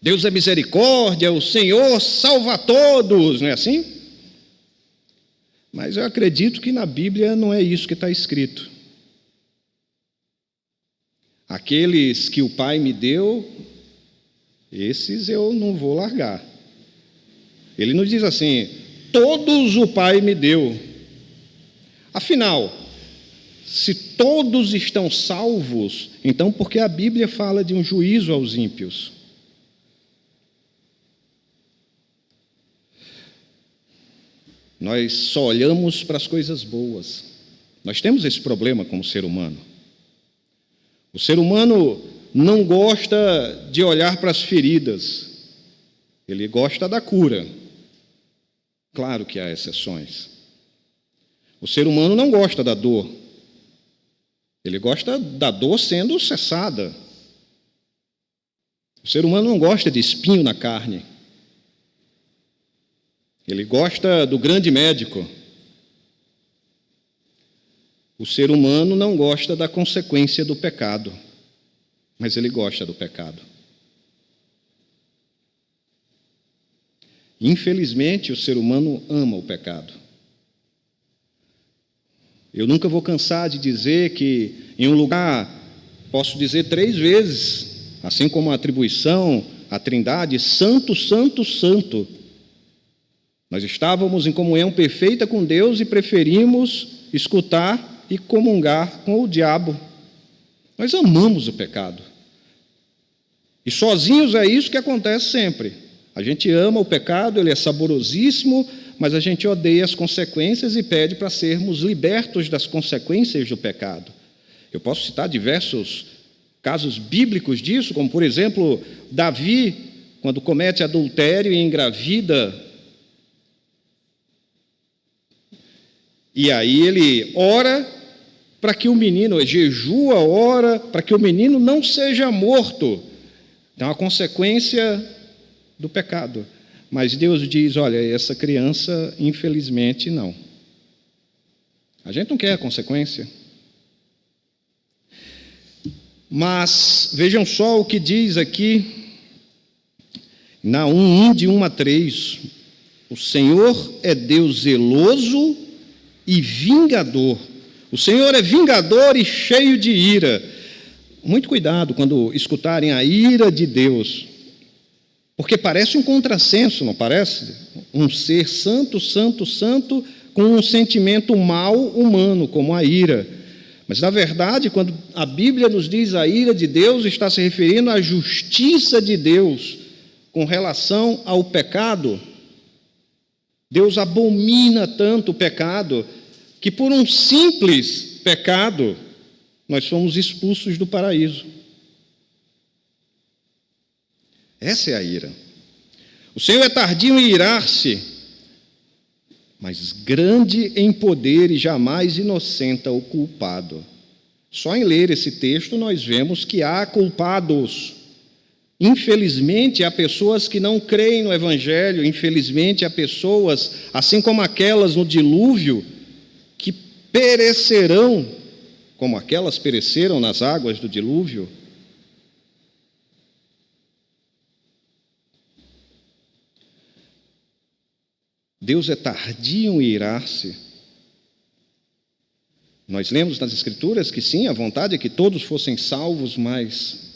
Deus é misericórdia, o Senhor salva a todos, não é assim? Mas eu acredito que na Bíblia não é isso que está escrito. Aqueles que o Pai me deu, esses eu não vou largar. Ele nos diz assim: todos o Pai me deu. Afinal, se todos estão salvos, então por que a Bíblia fala de um juízo aos ímpios? Nós só olhamos para as coisas boas. Nós temos esse problema como ser humano. O ser humano não gosta de olhar para as feridas, ele gosta da cura. Claro que há exceções. O ser humano não gosta da dor, ele gosta da dor sendo cessada. O ser humano não gosta de espinho na carne, ele gosta do grande médico. O ser humano não gosta da consequência do pecado, mas ele gosta do pecado. Infelizmente, o ser humano ama o pecado. Eu nunca vou cansar de dizer que em um lugar, posso dizer 3 vezes, assim como a atribuição, a Trindade, santo, santo, santo. Nós estávamos em comunhão perfeita com Deus e preferimos escutar e comungar com o diabo. Nós amamos o pecado. E sozinhos é isso que acontece sempre. A gente ama o pecado, ele é saborosíssimo, mas a gente odeia as consequências e pede para sermos libertos das consequências do pecado. Eu posso citar diversos casos bíblicos disso, como, por exemplo, Davi, quando comete adultério e engravida. E aí ele ora para que o menino, jejua, ora para que o menino não seja morto. Então, a consequência do pecado. Mas Deus diz, olha, essa criança, infelizmente, não. A gente não quer a consequência. Mas, vejam só o que diz aqui, Naum 1, de 1 a 3. O Senhor é Deus zeloso e vingador. O Senhor é vingador e cheio de ira. Muito cuidado quando escutarem a ira de Deus, porque parece um contrassenso, não parece? Um ser santo, santo, santo, com um sentimento mau humano, como a ira. Mas, na verdade, quando a Bíblia nos diz a ira de Deus, está se referindo à justiça de Deus com relação ao pecado. Deus abomina tanto o pecado que, por um simples pecado, nós fomos expulsos do paraíso. Essa é a ira. O Senhor é tardio em irar-se, mas grande em poder e jamais inocenta o culpado. Só em ler esse texto nós vemos que há culpados. Infelizmente, há pessoas que não creem no Evangelho, infelizmente, há pessoas, assim como aquelas no dilúvio, que perecerão, como aquelas pereceram nas águas do dilúvio. Deus é tardio em irar-se. Nós lemos nas Escrituras que sim, a vontade é que todos fossem salvos, mas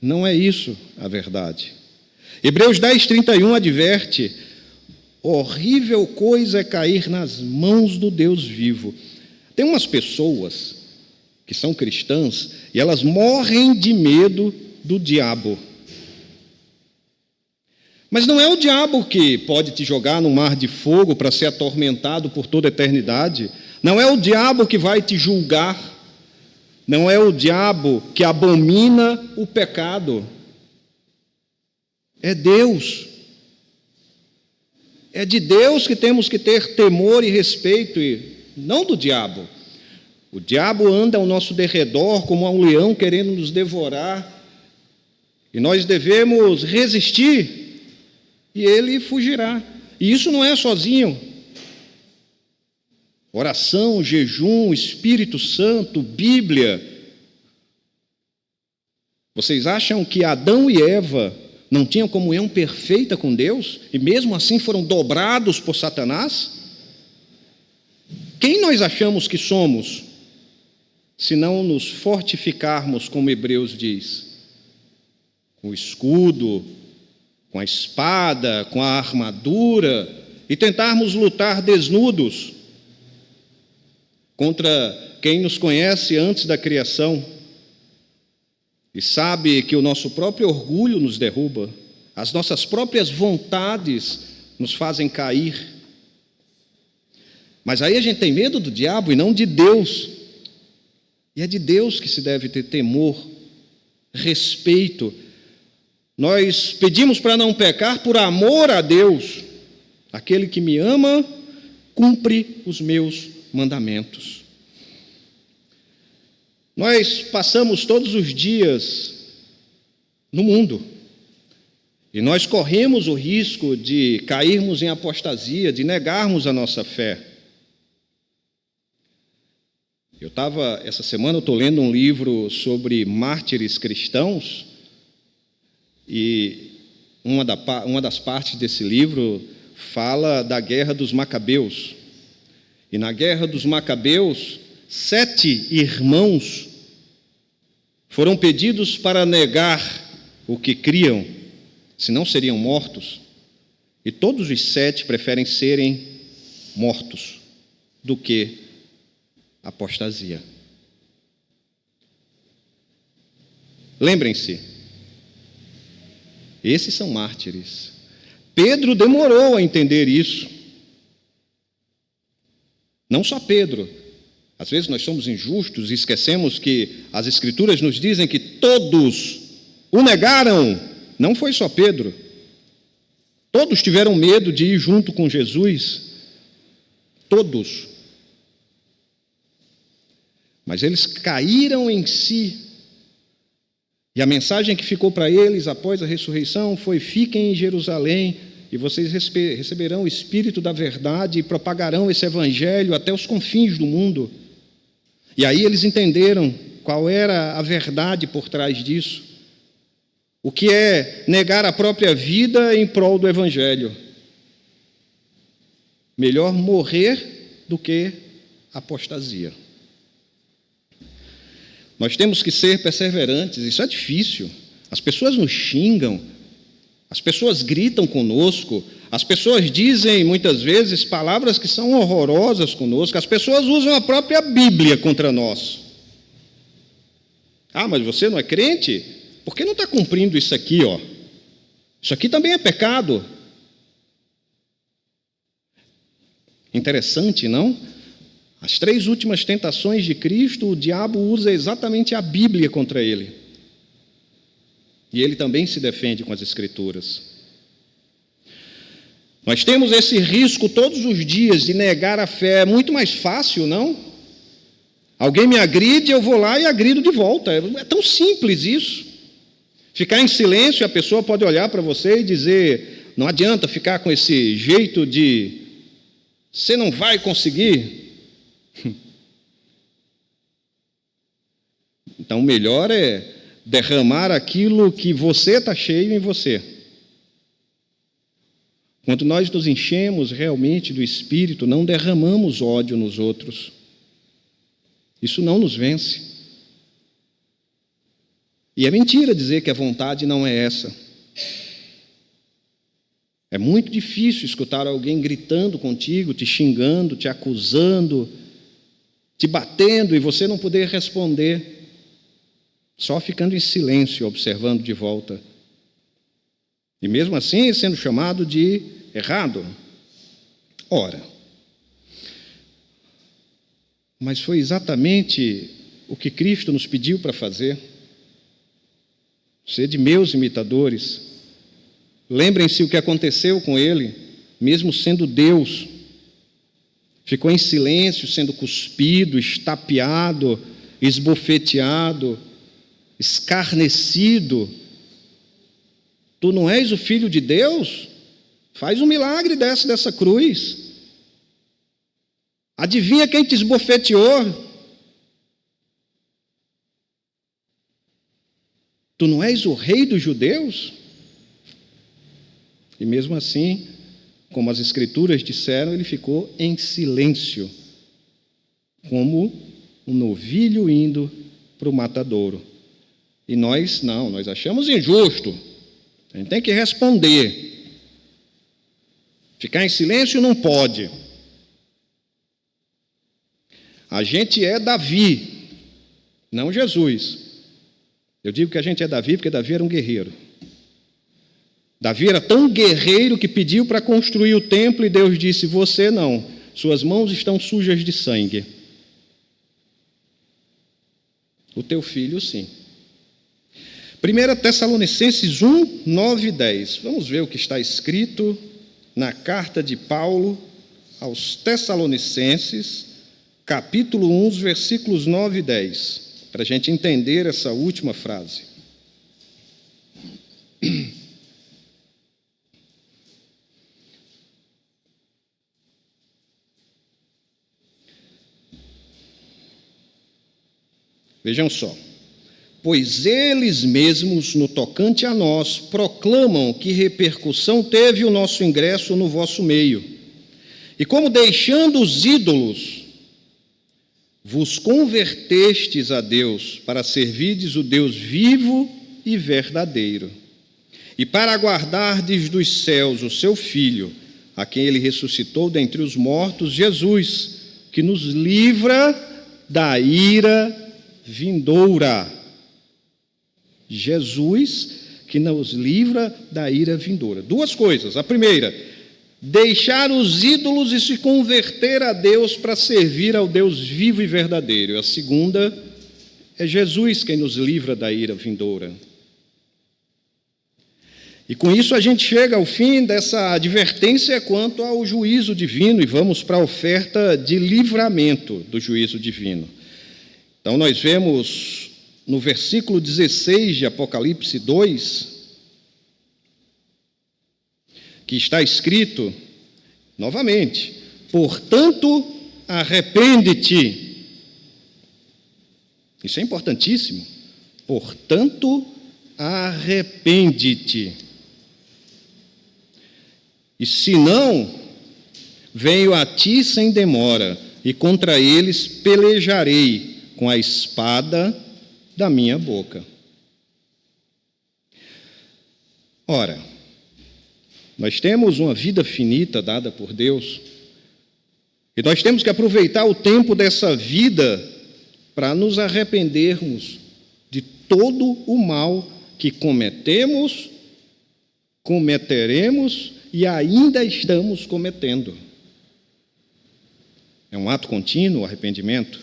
não é isso a verdade. Hebreus 10, 31 adverte: horrível coisa é cair nas mãos do Deus vivo. Tem umas pessoas que são cristãs e elas morrem de medo do diabo. Mas não é o diabo que pode te jogar no mar de fogo para ser atormentado por toda a eternidade. Não é o diabo que vai te julgar. Não é o diabo que abomina o pecado. É Deus. É de Deus que temos que ter temor e respeito, e não do diabo. O diabo anda ao nosso derredor como um leão querendo nos devorar. E nós devemos resistir. E ele fugirá. E isso não é sozinho. Oração, jejum, Espírito Santo, Bíblia. Vocês acham que Adão e Eva não tinham comunhão perfeita com Deus? E mesmo assim foram dobrados por Satanás? Quem nós achamos que somos, se não nos fortificarmos, como Hebreus diz? Com o escudo, com a espada, com a armadura, e tentarmos lutar desnudos contra quem nos conhece antes da criação e sabe que o nosso próprio orgulho nos derruba, as nossas próprias vontades nos fazem cair. Mas aí a gente tem medo do diabo e não de Deus. E é de Deus que se deve ter temor, respeito. Nós pedimos para não pecar por amor a Deus. Aquele que me ama, cumpre os meus mandamentos. Nós passamos todos os dias no mundo e nós corremos o risco de cairmos em apostasia, de negarmos a nossa fé. Essa semana eu estou lendo um livro sobre mártires cristãos e uma das partes desse livro fala da Guerra dos Macabeus. E na Guerra dos Macabeus, 7 irmãos foram pedidos para negar o que criam, senão seriam mortos. E todos os 7 preferem serem mortos do que apostasia. Lembrem-se, esses são mártires. Pedro demorou a entender isso. Não só Pedro. Às vezes nós somos injustos e esquecemos que as Escrituras nos dizem que todos o negaram. Não foi só Pedro. Todos tiveram medo de ir junto com Jesus. Todos. Mas eles caíram em si. E a mensagem que ficou para eles após a ressurreição foi: fiquem em Jerusalém e vocês receberão o Espírito da verdade e propagarão esse evangelho até os confins do mundo. E aí eles entenderam qual era a verdade por trás disso. O que é negar a própria vida em prol do evangelho. Melhor morrer do que apostasia. Nós temos que ser perseverantes, isso é difícil. As pessoas nos xingam, as pessoas gritam conosco, as pessoas dizem muitas vezes palavras que são horrorosas conosco, as pessoas usam a própria Bíblia contra nós. Ah, mas você não é crente? Por que não está cumprindo isso aqui, ó? Isso aqui também é pecado. Interessante, não? As 3 últimas tentações de Cristo, o diabo usa exatamente a Bíblia contra ele. E ele também se defende com as Escrituras. Nós temos esse risco todos os dias de negar a fé. É muito mais fácil, não? Alguém me agride, eu vou lá e agrido de volta. É tão simples isso. Ficar em silêncio, a pessoa pode olhar para você e dizer: não adianta ficar com esse jeito de você não vai conseguir. Então, o melhor é derramar aquilo que você está cheio em você. Quando nós nos enchemos realmente do Espírito, não derramamos ódio nos outros. Isso não nos vence. E é mentira dizer que a vontade não é essa. É muito difícil escutar alguém gritando contigo, te xingando, te acusando, te batendo e você não poder responder. Só ficando em silêncio, observando de volta. E mesmo assim, sendo chamado de errado. Ora, mas foi exatamente o que Cristo nos pediu para fazer. Sede meus imitadores. Lembrem-se o que aconteceu com ele, mesmo sendo Deus. Ficou em silêncio, sendo cuspido, estapeado, esbofeteado, escarnecido. Tu não és o Filho de Deus? Faz um milagre, desce dessa cruz. Adivinha quem te esbofeteou? Tu não és o rei dos judeus? E mesmo assim, como as Escrituras disseram, ele ficou em silêncio, como um novilho indo para o matadouro. E nós não, nós achamos injusto. A gente tem que responder. Ficar em silêncio não pode. A gente é Davi, não Jesus. Eu digo que a gente é Davi porque Davi era um guerreiro. Davi era tão guerreiro que pediu para construir o templo e Deus disse: você não, suas mãos estão sujas de sangue. O teu filho, sim. 1 Tessalonicenses 1, 9 e 10. Vamos ver o que está escrito na carta de Paulo aos Tessalonicenses, capítulo 1, versículos 9 e 10, para a gente entender essa última frase. Vejam só. Pois eles mesmos, no tocante a nós, proclamam que repercussão teve o nosso ingresso no vosso meio. E como deixando os ídolos, vos convertestes a Deus, para servirdes o Deus vivo e verdadeiro. E para aguardardes dos céus o seu Filho, a quem ele ressuscitou dentre os mortos, Jesus, que nos livra da ira vindoura. Jesus, que nos livra da ira vindoura. Duas coisas. A primeira, deixar os ídolos e se converter a Deus para servir ao Deus vivo e verdadeiro. A segunda é Jesus quem nos livra da ira vindoura. E com isso a gente chega ao fim dessa advertência quanto ao juízo divino e vamos para a oferta de livramento do juízo divino. Então nós vemos no versículo 16 de Apocalipse 2, que está escrito, novamente, portanto, arrepende-te. Isso é importantíssimo. Portanto, arrepende-te. E se não, venho a ti sem demora, e contra eles pelejarei com a espada da minha boca. Ora, nós temos uma vida finita dada por Deus, e nós temos que aproveitar o tempo dessa vida para nos arrependermos de todo o mal que cometemos, cometeremos e ainda estamos cometendo. É um ato contínuo o arrependimento.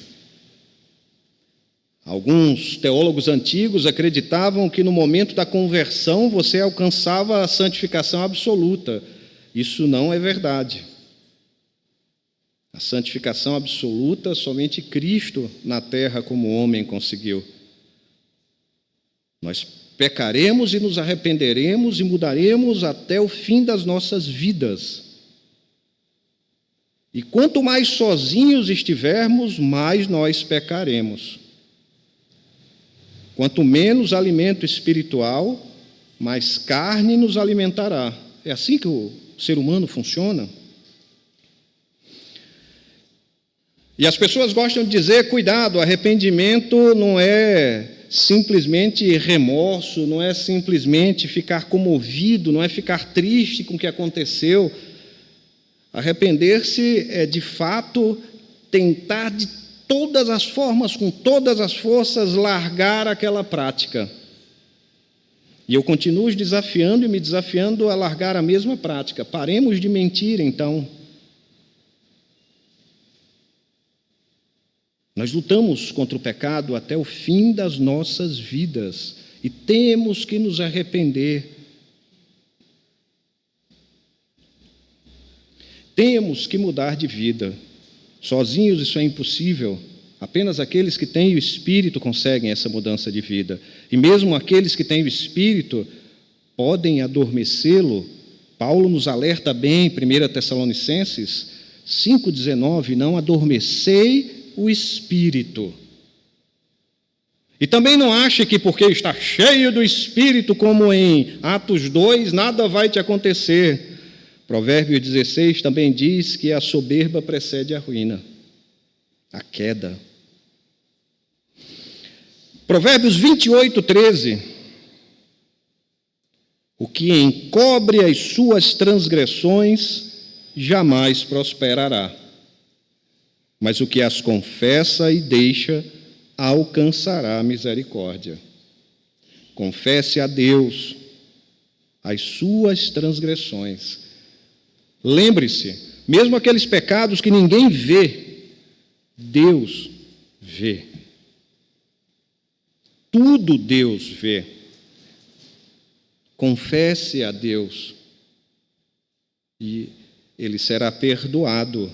Alguns teólogos antigos acreditavam que no momento da conversão você alcançava a santificação absoluta. Isso não é verdade. A santificação absoluta somente Cristo na terra como homem conseguiu. Nós pecaremos e nos arrependeremos e mudaremos até o fim das nossas vidas. E quanto mais sozinhos estivermos, mais nós pecaremos. Quanto menos alimento espiritual, mais carne nos alimentará. É assim que o ser humano funciona. E as pessoas gostam de dizer, cuidado, arrependimento não é simplesmente remorso, não é simplesmente ficar comovido, não é ficar triste com o que aconteceu. Arrepender-se é, de fato, tentar de todas as formas, com todas as forças, largar aquela prática. E eu continuo desafiando e me desafiando a largar a mesma prática. Paremos de mentir, então. Nós lutamos contra o pecado até o fim das nossas vidas e temos que nos arrepender. Temos que mudar de vida. Sozinhos isso é impossível. Apenas aqueles que têm o Espírito conseguem essa mudança de vida. E mesmo aqueles que têm o Espírito podem adormecê-lo. Paulo nos alerta bem, 1 Tessalonicenses 5,19, não adormecei o Espírito. E também não ache que porque está cheio do Espírito, como em Atos 2, nada vai te acontecer. Provérbios 16 também diz que a soberba precede a ruína, a queda. Provérbios 28, 13. O que encobre as suas transgressões jamais prosperará, mas o que as confessa e deixa alcançará a misericórdia. Confesse a Deus as suas transgressões. Lembre-se, Mesmo aqueles pecados que ninguém vê, Deus vê. Tudo Deus vê. Confesse a Deus e ele será perdoado.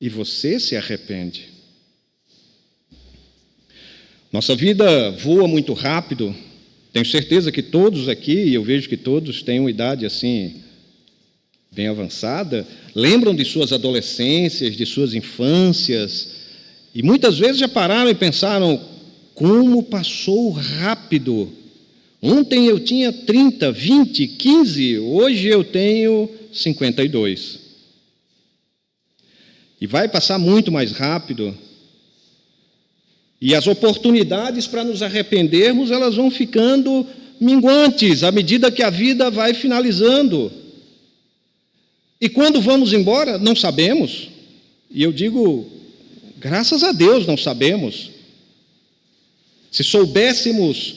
E você se arrepende. Nossa vida voa muito rápido. Tenho certeza que todos aqui, e eu vejo que todos têm uma idade assim, bem avançada, lembram de suas adolescências, de suas infâncias, e muitas vezes já pararam e pensaram, como passou rápido. Ontem eu tinha 30, 20, 15, hoje eu tenho 52. E vai passar muito mais rápido. E as oportunidades para nos arrependermos, elas vão ficando minguantes à medida que a vida vai finalizando. E quando vamos embora, não sabemos. E eu digo, graças a Deus não sabemos. Se soubéssemos,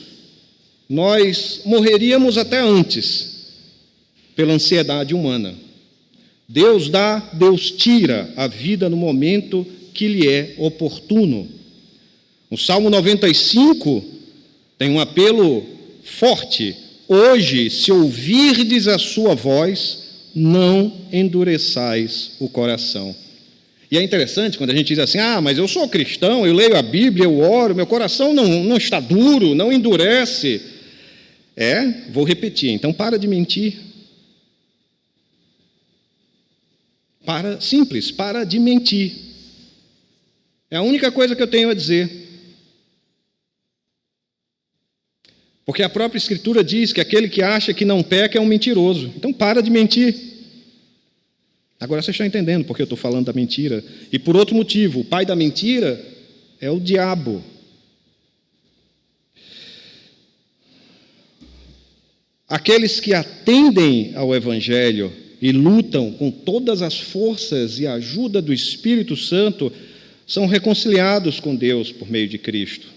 nós morreríamos até antes, pela ansiedade humana. Deus dá, Deus tira a vida no momento que lhe é oportuno. O Salmo 95 tem um apelo forte. Hoje, se ouvirdes a sua voz, não endureçais o coração. E é interessante quando a gente diz assim, mas eu sou cristão, eu leio a Bíblia, eu oro, meu coração não está duro, não endurece. Vou repetir, então para de mentir. Para de mentir. É a única coisa que eu tenho a dizer. Porque a própria Escritura diz que aquele que acha que não peca é um mentiroso. Então para de mentir. Agora vocês estão entendendo porque eu estou falando da mentira. E por outro motivo, o pai da mentira é o diabo. Aqueles que atendem ao Evangelho e lutam com todas as forças e a ajuda do Espírito Santo são reconciliados com Deus por meio de Cristo.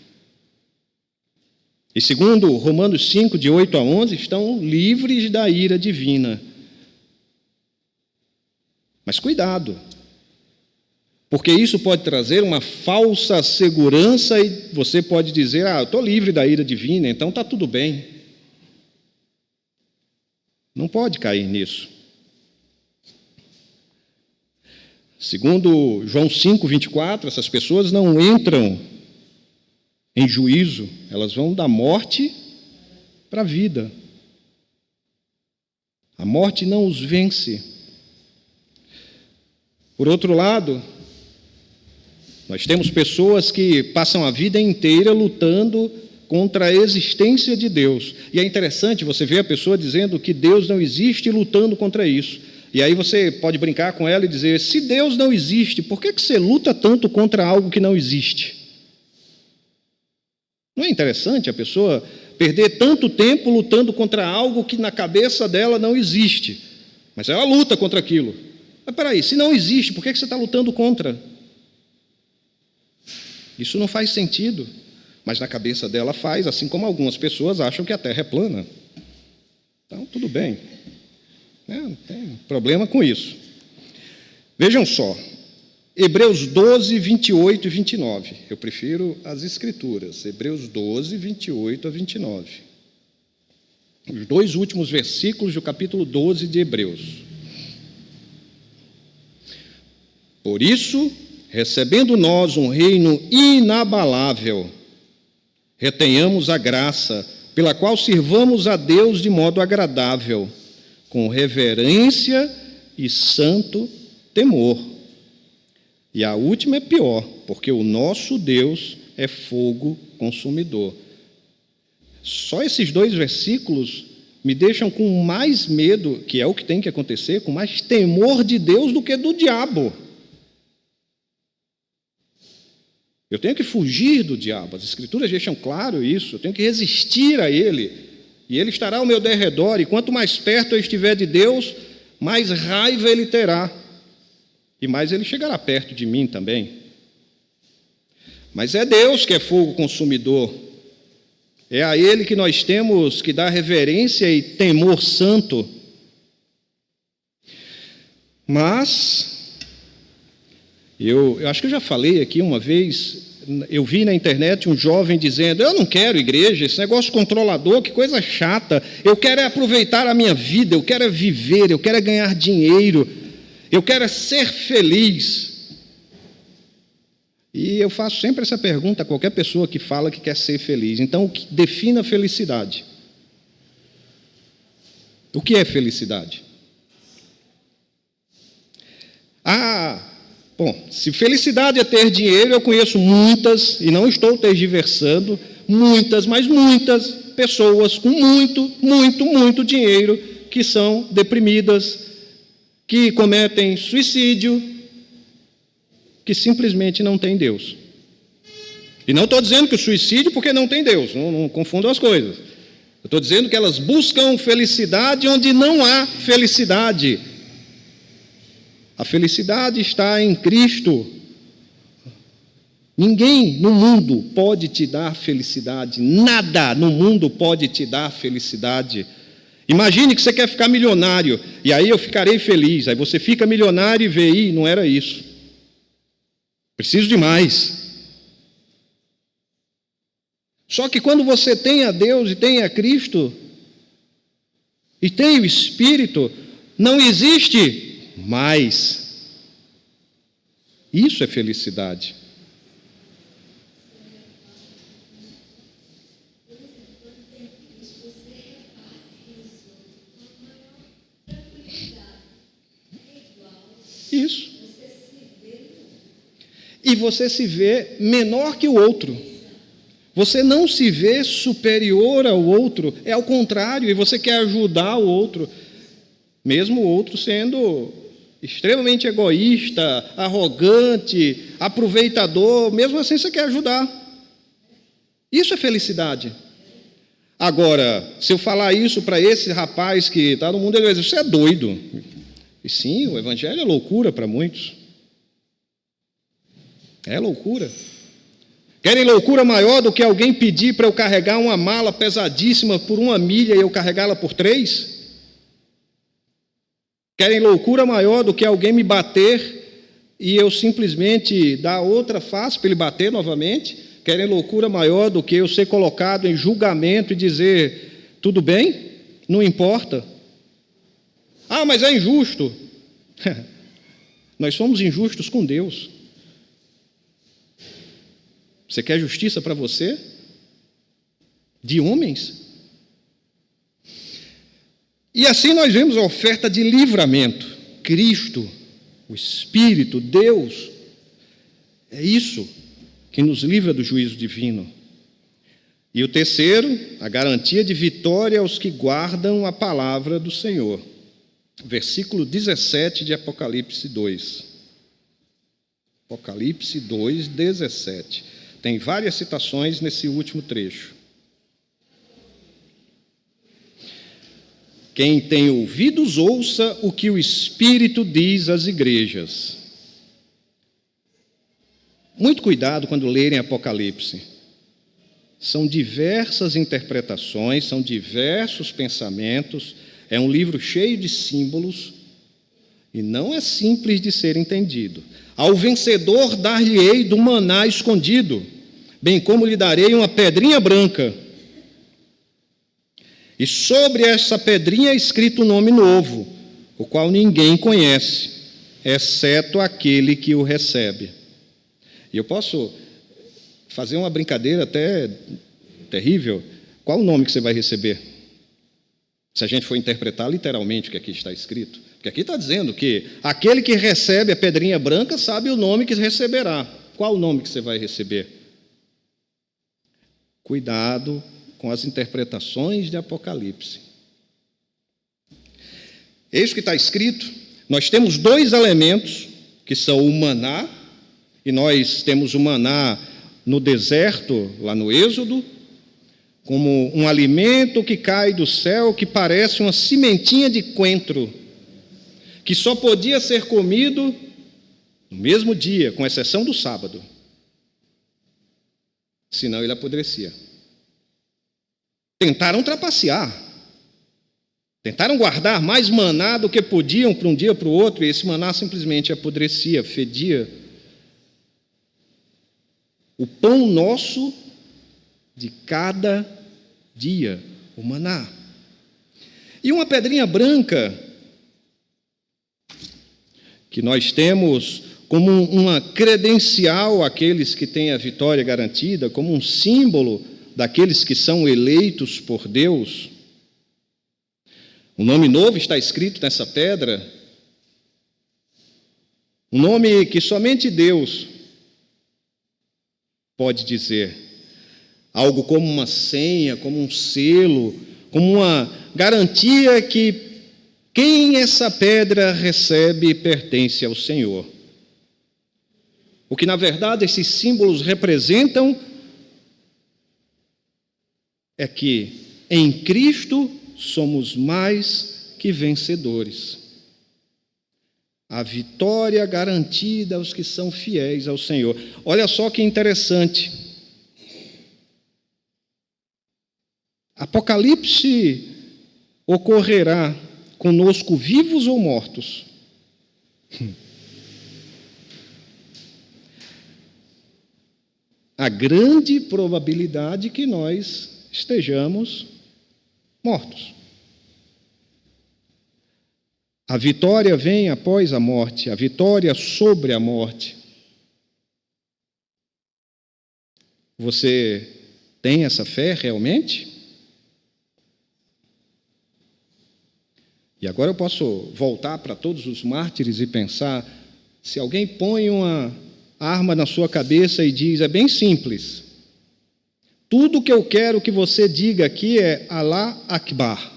E segundo Romanos 5, de 8 a 11, estão livres da ira divina. Mas cuidado, porque isso pode trazer uma falsa segurança e você pode dizer, eu estou livre da ira divina, então está tudo bem. Não pode cair nisso. Segundo João 5, 24, essas pessoas não entram em juízo, elas vão da morte para a vida. A morte não os vence. Por outro lado, nós temos pessoas que passam a vida inteira lutando contra a existência de Deus. E é interessante você ver a pessoa dizendo que Deus não existe e lutando contra isso. E aí você pode brincar com ela e dizer, se Deus não existe, por que você luta tanto contra algo que não existe? Não é interessante a pessoa perder tanto tempo lutando contra algo que na cabeça dela não existe? Mas ela luta contra aquilo. Mas peraí, se não existe, por que você está lutando contra? Isso não faz sentido. Mas na cabeça dela faz, assim como algumas pessoas acham que a Terra é plana. Então, tudo bem. Não tem problema com isso. Vejam só. Hebreus 12, 28 e 29. Eu prefiro as Escrituras. Hebreus 12, 28 a 29. Os dois últimos versículos do capítulo 12 de Hebreus. Por isso, recebendo nós um reino inabalável, retenhamos a graça, pela qual sirvamos a Deus de modo agradável, com reverência e santo temor. E a última é pior, porque o nosso Deus é fogo consumidor. Só esses dois versículos me deixam com mais medo, que é o que tem que acontecer, com mais temor de Deus do que do diabo. Eu tenho que fugir do diabo, as Escrituras deixam claro isso, eu tenho que resistir a ele, e ele estará ao meu derredor, e quanto mais perto eu estiver de Deus, mais raiva ele terá, e mais ele chegará perto de mim também. Mas é Deus que é fogo consumidor, é a ele que nós temos que dar reverência e temor santo. Mas, eu acho que eu já falei aqui uma vez, eu vi na internet um jovem dizendo: eu não quero igreja, esse negócio controlador, que coisa chata, eu quero aproveitar a minha vida, eu quero viver, eu quero ganhar dinheiro, eu quero ser feliz. E eu faço sempre essa pergunta a qualquer pessoa que fala que quer ser feliz. Então, o que define a felicidade? O que é felicidade? Bom, se felicidade é ter dinheiro, eu conheço muitas, e não estou tergiversando, muitas, mas muitas pessoas com muito dinheiro que são deprimidas, que cometem suicídio, que simplesmente não tem Deus. E não estou dizendo que o suicídio porque não tem Deus, não confundam as coisas. Eu estou dizendo que elas buscam felicidade onde não há felicidade. A felicidade está em Cristo. Ninguém no mundo pode te dar felicidade. Nada no mundo pode te dar felicidade. Imagine que você quer ficar milionário, e aí eu ficarei feliz. Aí você fica milionário e vê, não era isso. Preciso de mais. Só que quando você tem a Deus e tem a Cristo, e tem o Espírito, não existe mais. Isso é felicidade. Isso. E você se vê menor que o outro. Você não se vê superior ao outro, é ao contrário, e você quer ajudar o outro, mesmo o outro sendo extremamente egoísta, arrogante, aproveitador, mesmo assim você quer ajudar. Isso é felicidade. Agora, se eu falar isso para esse rapaz que está no mundo, ele vai dizer: você é doido. E sim, o evangelho é loucura para muitos. É loucura. Querem loucura maior do que alguém pedir para eu carregar uma mala pesadíssima por 1 milha e eu carregá-la por 3? Querem loucura maior do que alguém me bater e eu simplesmente dar outra face para ele bater novamente? Querem loucura maior do que eu ser colocado em julgamento e dizer: tudo bem, não importa. Ah, mas é injusto. Nós somos injustos com Deus. Você quer justiça para você? De homens? E assim nós vemos a oferta de livramento. Cristo, o Espírito, Deus. É isso que nos livra do juízo divino. E o terceiro, a garantia de vitória aos que guardam a palavra do Senhor. Versículo 17 de Apocalipse 2. Apocalipse 2, 17. Tem várias citações nesse último trecho. Quem tem ouvidos, ouça o que o Espírito diz às igrejas. Muito cuidado quando lerem Apocalipse. São diversas interpretações, são diversos pensamentos. É um livro cheio de símbolos e não é simples de ser entendido. Ao vencedor dar-lhe-ei do maná escondido, bem como lhe darei uma pedrinha branca. E sobre essa pedrinha é escrito um nome novo, o qual ninguém conhece, exceto aquele que o recebe. E eu posso fazer uma brincadeira até terrível. Qual o nome que você vai receber? Se a gente for interpretar literalmente o que aqui está escrito. Porque aqui está dizendo que aquele que recebe a pedrinha branca sabe o nome que receberá. Qual o nome que você vai receber? Cuidado com as interpretações de Apocalipse. Eis o que está escrito. Nós temos 2 elementos, que são o maná, e nós temos o maná no deserto, lá no Êxodo, como um alimento que cai do céu, que parece uma sementinha de coentro, que só podia ser comido no mesmo dia, com exceção do sábado. Senão ele apodrecia. Tentaram trapacear. Tentaram guardar mais maná do que podiam para um dia para o outro, e esse maná simplesmente apodrecia, fedia. O pão nosso de cada dia, o maná. E uma pedrinha branca que nós temos como uma credencial àqueles que têm a vitória garantida, como um símbolo daqueles que são eleitos por Deus. Um nome novo está escrito nessa pedra, um nome que somente Deus pode dizer, algo como uma senha, como um selo, como uma garantia que quem essa pedra recebe pertence ao Senhor. O que, na verdade, esses símbolos representam é que em Cristo somos mais que vencedores. A vitória garantida aos que são fiéis ao Senhor. Olha só que interessante. Apocalipse ocorrerá conosco vivos ou mortos. A grande probabilidade que nós estejamos mortos. A vitória vem após a morte, a vitória sobre a morte. Você tem essa fé realmente? E agora eu posso voltar para todos os mártires e pensar, se alguém põe uma arma na sua cabeça e diz, é bem simples, tudo que eu quero que você diga aqui é Alá Akbar.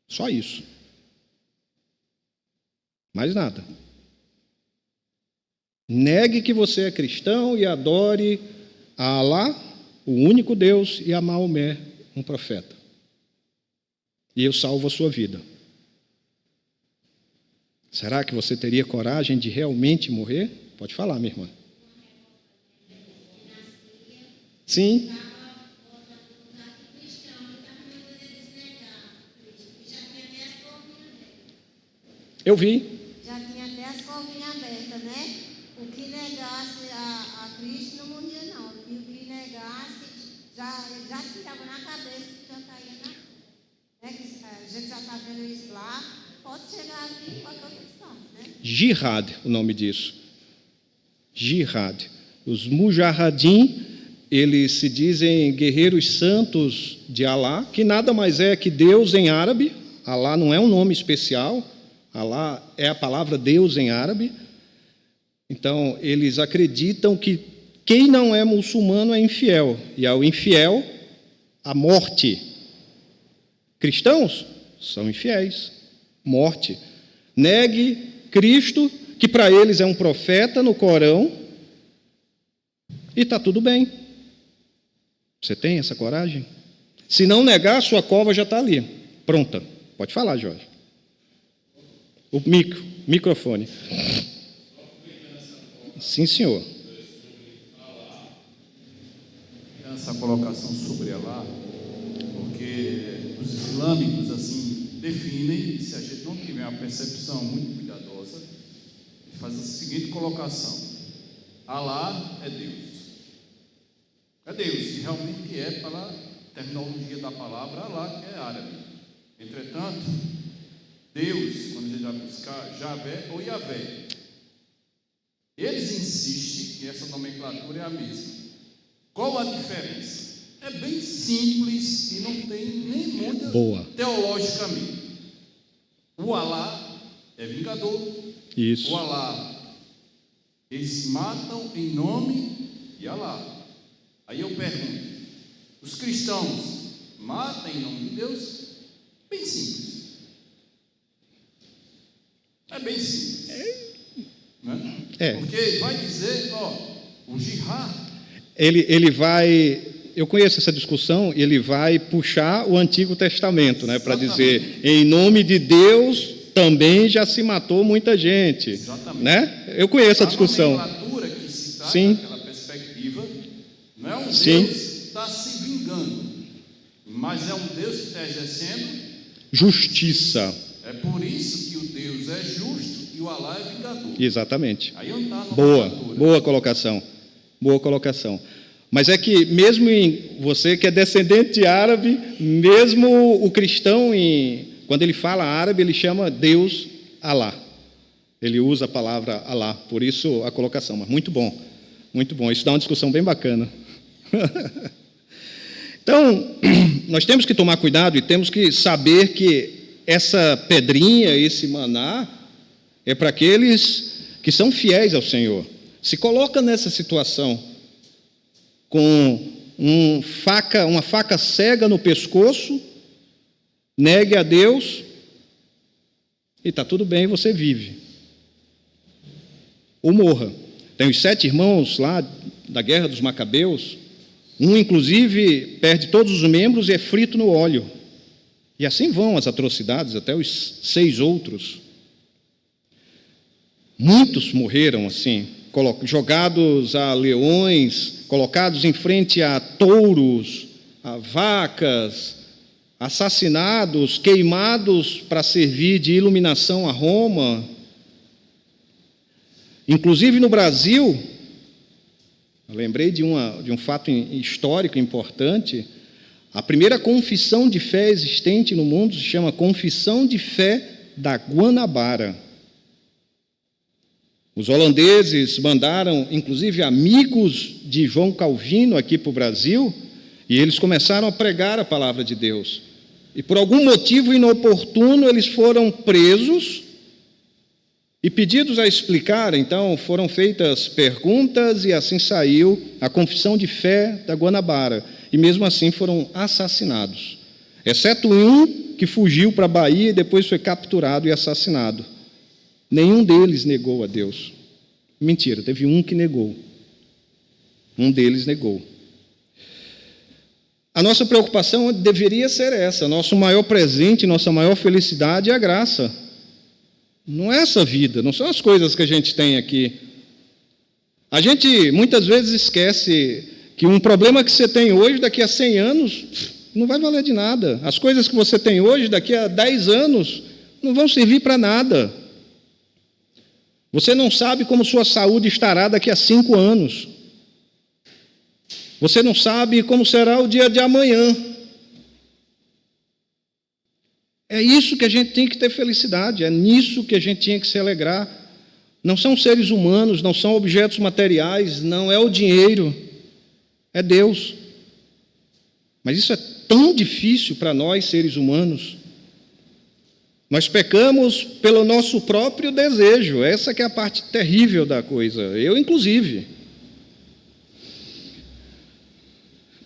Só isso. Mais nada. Negue que você é cristão e adore a Alá, o único Deus, e a Maomé, um profeta. E eu salvo a sua vida. Será que você teria coragem de realmente morrer? Pode falar, minha irmã. Sim. Eu vi. Já tinha até as corvinhas abertas, né? O que negasse a Cristo não morria, não. E o que negasse, já tirava na cabeça que já caía na. Né? A gente já está vendo isso lá. Pode chegar aqui em qualquer outra questão, né? Jihad, o nome disso. Jihad. Os Mujahidin, eles se dizem guerreiros santos de Alá, que nada mais é que Deus em árabe. Alá não é um nome especial. Alá é a palavra Deus em árabe. Então, eles acreditam que quem não é muçulmano é infiel. E ao infiel, a morte. Cristãos são infiéis. Morte. Negue Cristo, que para eles é um profeta no Corão, e está tudo bem. Você tem essa coragem? Se não negar, sua cova já está ali, pronta. Pode falar, Jorge. O microfone. Sim, senhor. Essa colocação sobre Alá, porque os islâmicos assim definem, se a gente não tiver uma percepção muito cuidadosa, faz a seguinte colocação: Alá é Deus. É Deus, e realmente é pela terminologia da palavra Alá, que é árabe. Entretanto, Deus, quando a gente vai buscar, Javé ou Yavé, eles insistem que essa nomenclatura é a mesma. Qual a diferença? É bem simples e não tem nem muita teologicamente. O Alá é vingador. Isso. O Alá, eles matam em nome de Alá. Aí eu pergunto, os cristãos matam em nome de Deus? Bem simples. É bem simples. Né? Porque vai dizer, o jihad. Ele vai, eu conheço essa discussão, ele vai puxar o Antigo Testamento, né, para dizer, em nome de Deus também já se matou muita gente. Exatamente. Né? Eu conheço a discussão. A nomenclatura que se trata Sim. daquela perspectiva não é um Sim. Deus que está se vingando, mas é um Deus que está exercendo justiça. É por isso que o Deus é justo e o Alá é vingador. Exatamente. Aí não está Boa colocação. Boa colocação. Mas é que mesmo em você que é descendente de árabe, mesmo o cristão, quando ele fala árabe, ele chama Deus Alá. Ele usa a palavra Alá, por isso a colocação. Mas muito bom, muito bom. Isso dá uma discussão bem bacana. Então, nós temos que tomar cuidado e temos que saber que essa pedrinha, esse maná, é para aqueles que são fiéis ao Senhor. Se coloca nessa situação com uma faca cega no pescoço, negue a Deus e está tudo bem, você vive. Ou morra. Tem os 7 irmãos lá da Guerra dos Macabeus, um inclusive perde todos os membros e é frito no óleo. E assim vão as atrocidades, até os 6 outros. Muitos morreram assim, jogados a leões, colocados em frente a touros, a vacas, assassinados, queimados para servir de iluminação a Roma. Inclusive no Brasil, eu lembrei de um fato histórico importante. A primeira confissão de fé existente no mundo se chama Confissão de Fé da Guanabara. Os holandeses mandaram, inclusive, amigos de João Calvino aqui para o Brasil, e eles começaram a pregar a palavra de Deus. E por algum motivo inoportuno, eles foram presos e pedidos a explicar. Então, foram feitas perguntas e assim saiu a Confissão de Fé da Guanabara. E mesmo assim foram assassinados, exceto um que fugiu para a Bahia e depois foi capturado e assassinado. Nenhum deles negou a Deus. Mentira, teve um que negou. Um deles negou. A nossa preocupação deveria ser essa. Nosso maior presente, nossa maior felicidade é a graça. Não é essa vida, não são as coisas que a gente tem aqui. A gente muitas vezes esquece que um problema que você tem hoje, daqui a 100 anos, não vai valer de nada. As coisas que você tem hoje, daqui a 10 anos, não vão servir para nada. Você não sabe como sua saúde estará daqui a 5 anos. Você não sabe como será o dia de amanhã. É isso que a gente tem que ter felicidade, é nisso que a gente tinha que se alegrar. Não são seres humanos, não são objetos materiais, não é o dinheiro, é Deus. Mas isso é tão difícil para nós, seres humanos. Nós pecamos pelo nosso próprio desejo, essa que é a parte terrível da coisa, eu inclusive.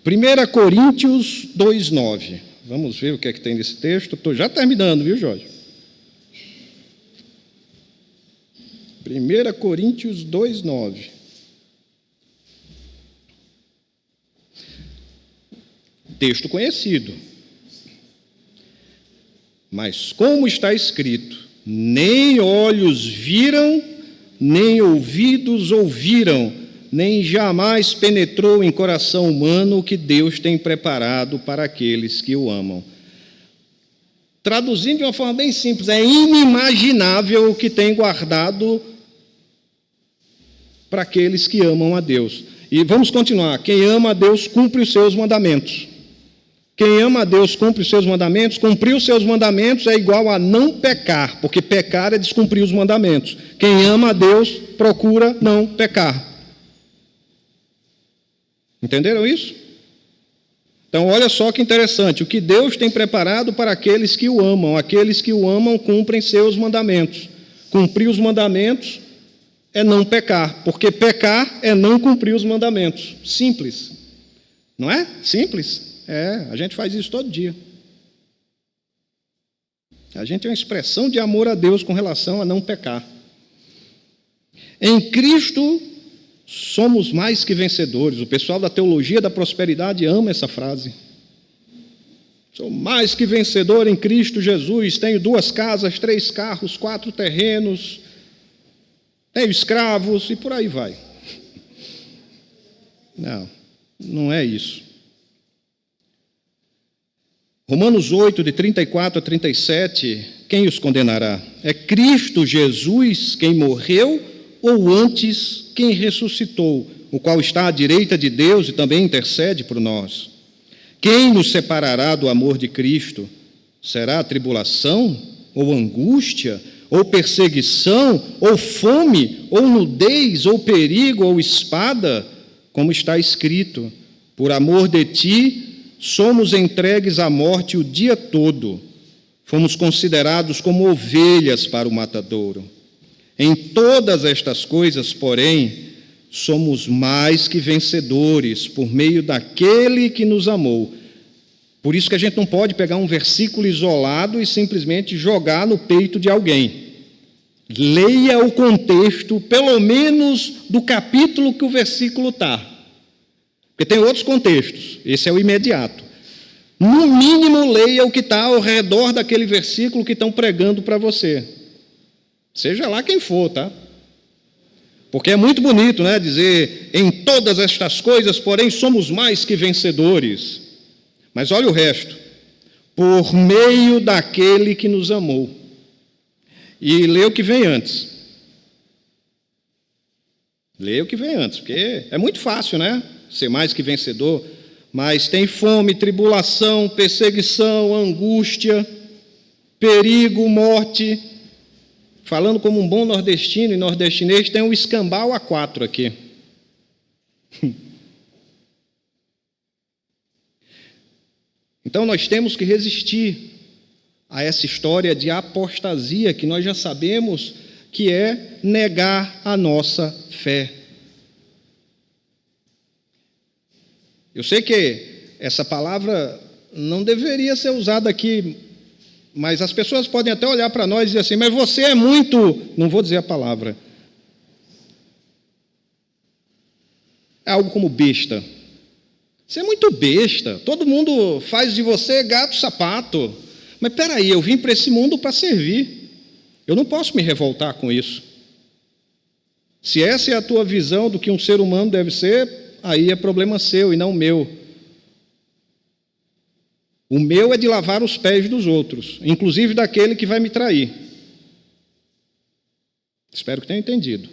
1 Coríntios 2,9. Vamos ver o que é que tem nesse texto. Estou já terminando, viu, Jorge? 1 Coríntios 2,9. Texto conhecido. Mas como está escrito, nem olhos viram, nem ouvidos ouviram, nem jamais penetrou em coração humano o que Deus tem preparado para aqueles que o amam. Traduzindo de uma forma bem simples, é inimaginável o que tem guardado para aqueles que amam a Deus. E vamos continuar. Quem ama a Deus cumpre os seus mandamentos. Quem ama a Deus cumpre os seus mandamentos. Cumprir os seus mandamentos é igual a não pecar, porque pecar é descumprir os mandamentos. Quem ama a Deus procura não pecar. Entenderam isso? Então, olha só que interessante. O que Deus tem preparado para aqueles que o amam. Aqueles que o amam cumprem seus mandamentos. Cumprir os mandamentos é não pecar, porque pecar é não cumprir os mandamentos. Simples. Não é? Simples. A gente faz isso todo dia. A gente é uma expressão de amor a Deus com relação a não pecar. Em Cristo somos mais que vencedores. O pessoal da teologia da prosperidade ama essa frase. Sou mais que vencedor em Cristo Jesus. Tenho 2 casas, 3 carros, 4 terrenos. Tenho escravos e por aí vai. Não, não é isso. Romanos 8, de 34 a 37, quem os condenará? É Cristo Jesus quem morreu ou antes quem ressuscitou, o qual está à direita de Deus e também intercede por nós? Quem nos separará do amor de Cristo? Será a tribulação, ou angústia, ou perseguição, ou fome, ou nudez, ou perigo, ou espada? Como está escrito: por amor de ti, somos entregues à morte o dia todo. Fomos considerados como ovelhas para o matadouro. Em todas estas coisas, porém, somos mais que vencedores por meio daquele que nos amou. Por isso que a gente não pode pegar um versículo isolado e simplesmente jogar no peito de alguém. Leia o contexto, pelo menos do capítulo que o versículo está. Porque tem outros contextos, esse é o imediato. No mínimo, leia o que está ao redor daquele versículo que estão pregando para você. Seja lá quem for, tá? Porque é muito bonito, né? Dizer, em todas estas coisas, porém, somos mais que vencedores. Mas olha o resto. Por meio daquele que nos amou. E lê o que vem antes. Lê o que vem antes, porque é muito fácil, né? Ser mais que vencedor. Mas tem fome, tribulação, perseguição, angústia, perigo, morte. Falando como um bom nordestino e nordestinês, tem um escambau a 4 aqui. Então nós temos que resistir a essa história de apostasia que nós já sabemos que é negar a nossa fé. Eu sei que essa palavra não deveria ser usada aqui, mas as pessoas podem até olhar para nós e dizer assim, mas você é muito... Não vou dizer a palavra. É algo como besta. Você é muito besta. Todo mundo faz de você gato-sapato. Mas espera aí, eu vim para esse mundo para servir. Eu não posso me revoltar com isso. Se essa é a tua visão do que um ser humano deve ser, aí é problema seu e não meu. O meu é de lavar os pés dos outros, inclusive daquele que vai me trair. Espero que tenha entendido.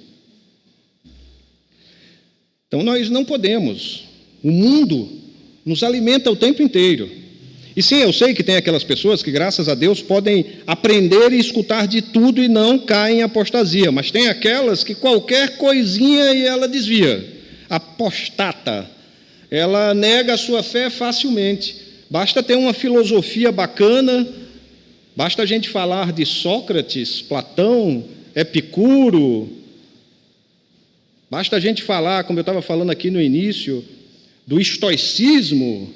Então nós não podemos. O mundo nos alimenta o tempo inteiro. E sim, eu sei que tem aquelas pessoas que, graças a Deus, podem aprender e escutar de tudo e não caem em apostasia. Mas tem aquelas que qualquer coisinha e ela desvia. Apostata. Ela nega a sua fé facilmente. Basta ter uma filosofia bacana, basta a gente falar de Sócrates, Platão, Epicuro, basta a gente falar, como eu estava falando aqui no início, do estoicismo.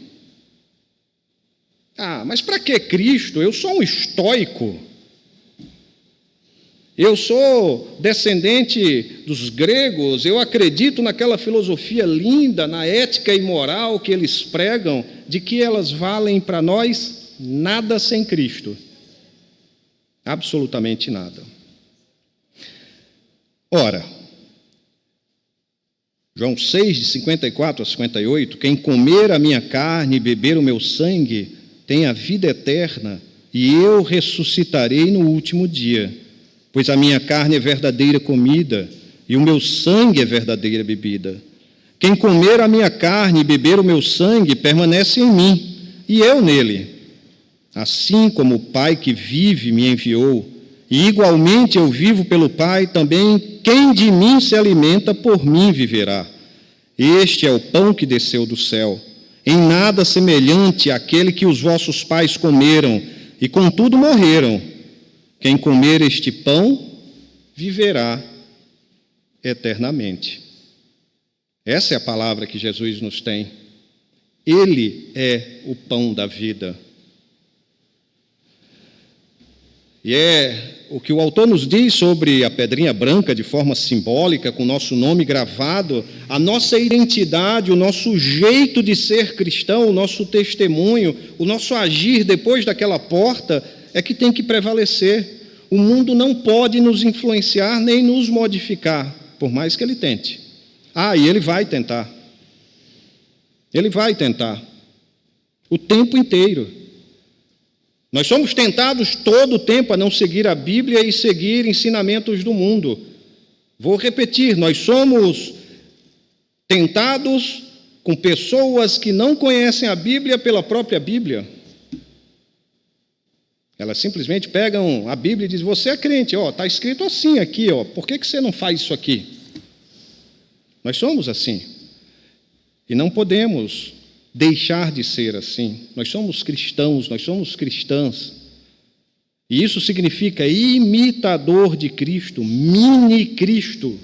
Ah, mas para que Cristo? Eu sou um estoico. Eu sou descendente dos gregos, eu acredito naquela filosofia linda, na ética e moral que eles pregam, de que elas valem para nós nada sem Cristo. Absolutamente nada. Ora, João 6, de 54 a 58, quem comer a minha carne e beber o meu sangue tem a vida eterna, e eu ressuscitarei no último dia. Pois a minha carne é verdadeira comida, e o meu sangue é verdadeira bebida. Quem comer a minha carne e beber o meu sangue permanece em mim, e eu nele. Assim como o Pai que vive me enviou, e igualmente eu vivo pelo Pai, também quem de mim se alimenta, por mim viverá. Este é o pão que desceu do céu, em nada semelhante àquele que os vossos pais comeram, e contudo morreram. Quem comer este pão, viverá eternamente. Essa é a palavra que Jesus nos tem. Ele é o pão da vida. E é o que o autor nos diz sobre a pedrinha branca, de forma simbólica, com o nosso nome gravado, a nossa identidade, o nosso jeito de ser cristão, o nosso testemunho, o nosso agir depois daquela porta, é que tem que prevalecer. O mundo não pode nos influenciar nem nos modificar, por mais que ele tente. E ele vai tentar. Ele vai tentar. O tempo inteiro. Nós somos tentados todo o tempo a não seguir a Bíblia e seguir ensinamentos do mundo. Vou repetir, nós somos tentados com pessoas que não conhecem a Bíblia pela própria Bíblia. Elas simplesmente pegam a Bíblia e dizem, você é crente, está escrito assim aqui, por que você não faz isso aqui? Nós somos assim. E não podemos deixar de ser assim. Nós somos cristãos, nós somos cristãs. E isso significa imitador de Cristo, mini-Cristo.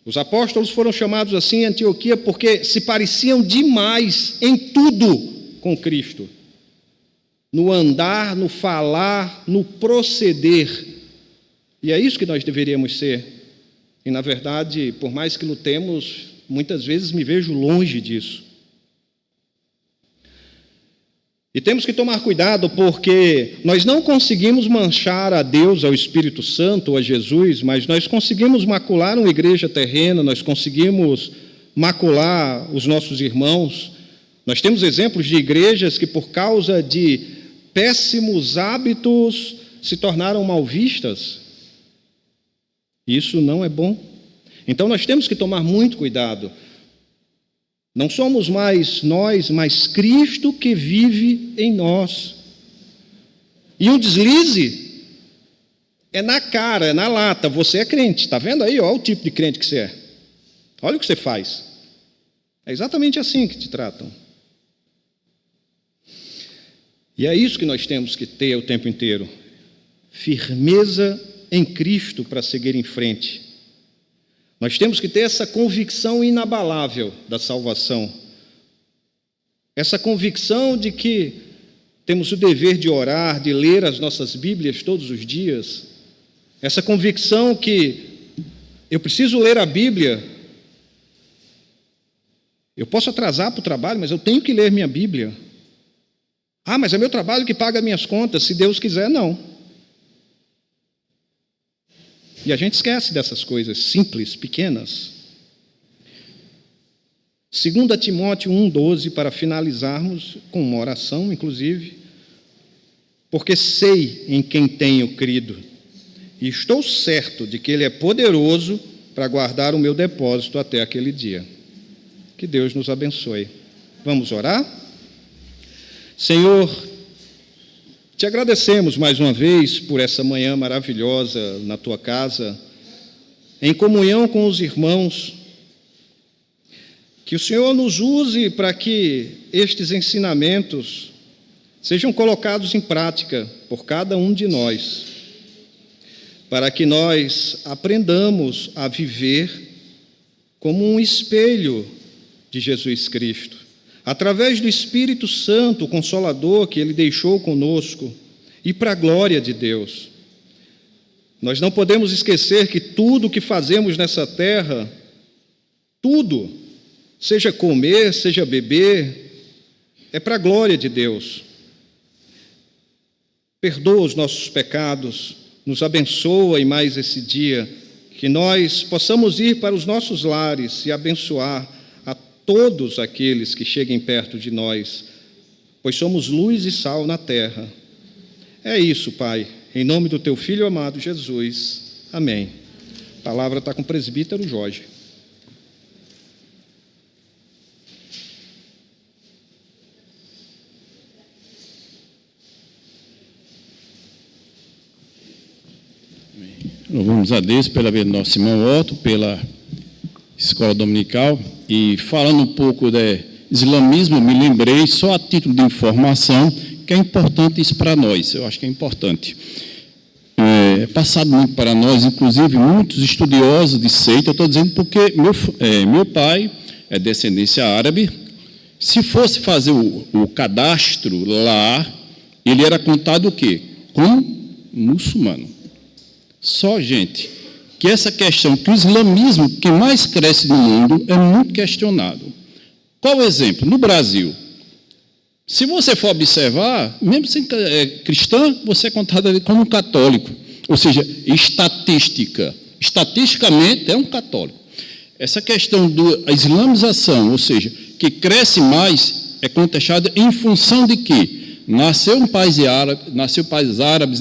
Os apóstolos foram chamados assim em Antioquia porque se pareciam demais em tudo com Cristo. No andar, no falar, no proceder. E é isso que nós deveríamos ser. E, na verdade, por mais que lutemos, muitas vezes me vejo longe disso. E temos que tomar cuidado porque nós não conseguimos manchar a Deus, ao Espírito Santo, ou a Jesus, mas nós conseguimos macular uma igreja terrena, nós conseguimos macular os nossos irmãos. Nós temos exemplos de igrejas que, por causa de péssimos hábitos, se tornaram mal vistas. Isso não é bom. Então nós temos que tomar muito cuidado. Não somos mais nós, mas Cristo que vive em nós. E um deslize é na cara, é na lata. Você é crente, está vendo aí? Olha o tipo de crente que você é. Olha o que você faz. É exatamente assim que te tratam. E é isso que nós temos que ter o tempo inteiro. Firmeza em Cristo para seguir em frente. Nós temos que ter essa convicção inabalável da salvação. Essa convicção de que temos o dever de orar, de ler as nossas Bíblias todos os dias. Essa convicção que eu preciso ler a Bíblia. Eu posso atrasar para o trabalho, mas eu tenho que ler minha Bíblia. Mas é meu trabalho que paga minhas contas. Se Deus quiser, não. E a gente esquece dessas coisas simples, pequenas. 2 Timóteo 1,12, para finalizarmos com uma oração, inclusive. Porque sei em quem tenho crido, e estou certo de que Ele é poderoso para guardar o meu depósito até aquele dia. Que Deus nos abençoe. Vamos orar? Senhor, te agradecemos mais uma vez por essa manhã maravilhosa na tua casa, em comunhão com os irmãos. Que o Senhor nos use para que estes ensinamentos sejam colocados em prática por cada um de nós, para que nós aprendamos a viver como um espelho de Jesus Cristo. Através do Espírito Santo, o Consolador que Ele deixou conosco, e para a glória de Deus. Nós não podemos esquecer que tudo o que fazemos nessa terra, tudo, seja comer, seja beber, é para a glória de Deus. Perdoa os nossos pecados, nos abençoa em mais esse dia, que nós possamos ir para os nossos lares e abençoar todos aqueles que cheguem perto de nós, pois somos luz e sal na terra. É isso, Pai, em nome do Teu Filho amado Jesus. Amém. A palavra está com o presbítero Jorge. Louvamos a Deus pela vida do nosso irmão Otto, pela escola dominical. E falando um pouco de islamismo, me lembrei, só a título de informação, que é importante isso para nós, eu acho que é importante. É passado muito para nós, inclusive muitos estudiosos de seita, eu estou dizendo porque meu pai é descendência árabe. Se fosse fazer o cadastro lá, ele era contado o quê? Como muçulmano. Só, gente, que essa questão, que o islamismo que mais cresce no mundo é muito questionado. Qual o exemplo? No Brasil, se você for observar, mesmo sendo cristã, você é contado ali como um católico. Ou seja, estatisticamente é um católico. Essa questão da islamização, ou seja, que cresce mais, é contestada em função de quê? nasceu um país árabe, nasceu países árabes,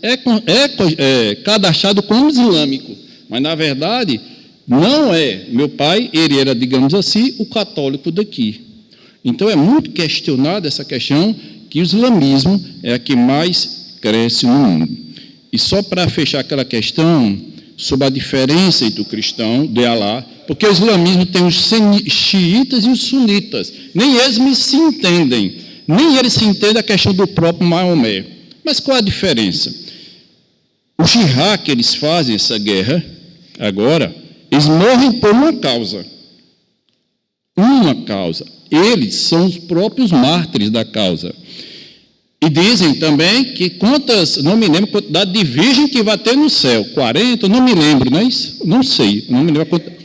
é cadastrado como islâmico, mas na verdade não é. Meu pai, ele era, digamos assim, o católico daqui. Então é muito questionada essa questão que o islamismo é a que mais cresce no mundo. E só para fechar aquela questão sobre a diferença entre o cristão de Alá, porque o islamismo tem os xiitas e os sunitas, nem eles se entendem, nem eles se entendem a questão do próprio Maomé. Mas qual a diferença? O jihad que eles fazem, essa guerra, agora, eles morrem por uma causa. Uma causa. Eles são os próprios mártires da causa. E dizem também que não me lembro a quantidade de virgem que vai ter no céu, 40, não me lembro, não é isso? Não sei, não me lembro a quantidade.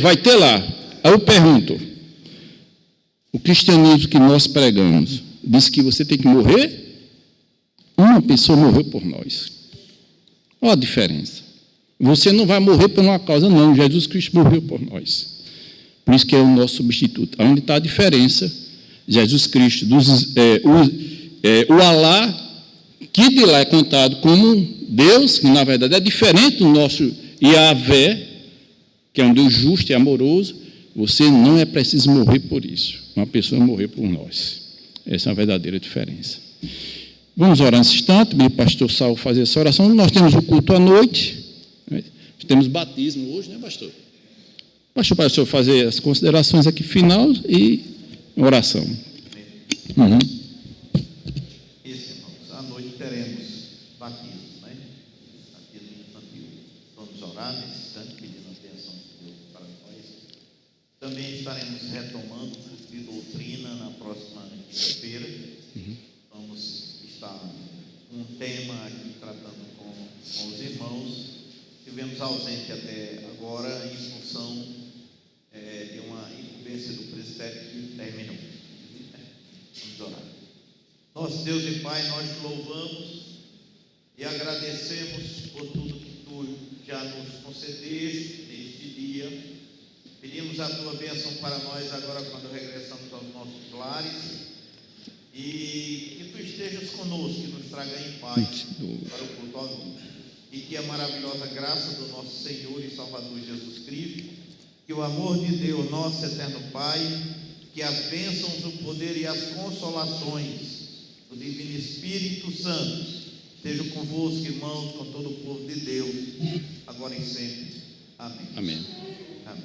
Vai ter lá. Aí eu pergunto, o cristianismo que nós pregamos diz que você tem que morrer? Uma pessoa morreu por nós. Olha a diferença. Você não vai morrer por uma causa, não. Jesus Cristo morreu por nós. Por isso que é o nosso substituto. Onde está a diferença? Jesus Cristo, o Alá, que de lá é contado como Deus, que na verdade é diferente do nosso Yahvé, que é um Deus justo e amoroso. Você não é preciso morrer por isso. Uma pessoa morreu por nós. Essa é a verdadeira diferença. Vamos orar nesse instante, o pastor Saulo fazer essa oração. Nós temos o culto à noite, né? Temos batismo hoje, né, pastor? Pastor, para o senhor fazer as considerações aqui final e oração. Isso, irmãos, à noite teremos batismo, né? Batismo infantil. Vamos orar nesse instante, pedindo a bênção de Deus para nós. Também estaremos retomando o curso de doutrina na próxima quinta-feira. Vamos estar com um tema aqui tratando com os irmãos. Estivemos ausentes até agora em função de uma incumbência do presbitério que terminou. Vamos orar. Nosso Deus e Pai, nós te louvamos e agradecemos por tudo que tu já nos concedeste neste dia. Pedimos a tua bênção para nós agora quando regressamos aos nossos lares e que tu estejas conosco, que nos traga em paz para o culto ao mundo. E que a maravilhosa graça do nosso Senhor e Salvador Jesus Cristo, que o amor de Deus, nosso eterno Pai, que as bênçãos, o poder e as consolações do Divino Espírito Santo estejam convosco, irmãos, com todo o povo de Deus, agora e sempre. Amém. Amém. Amém.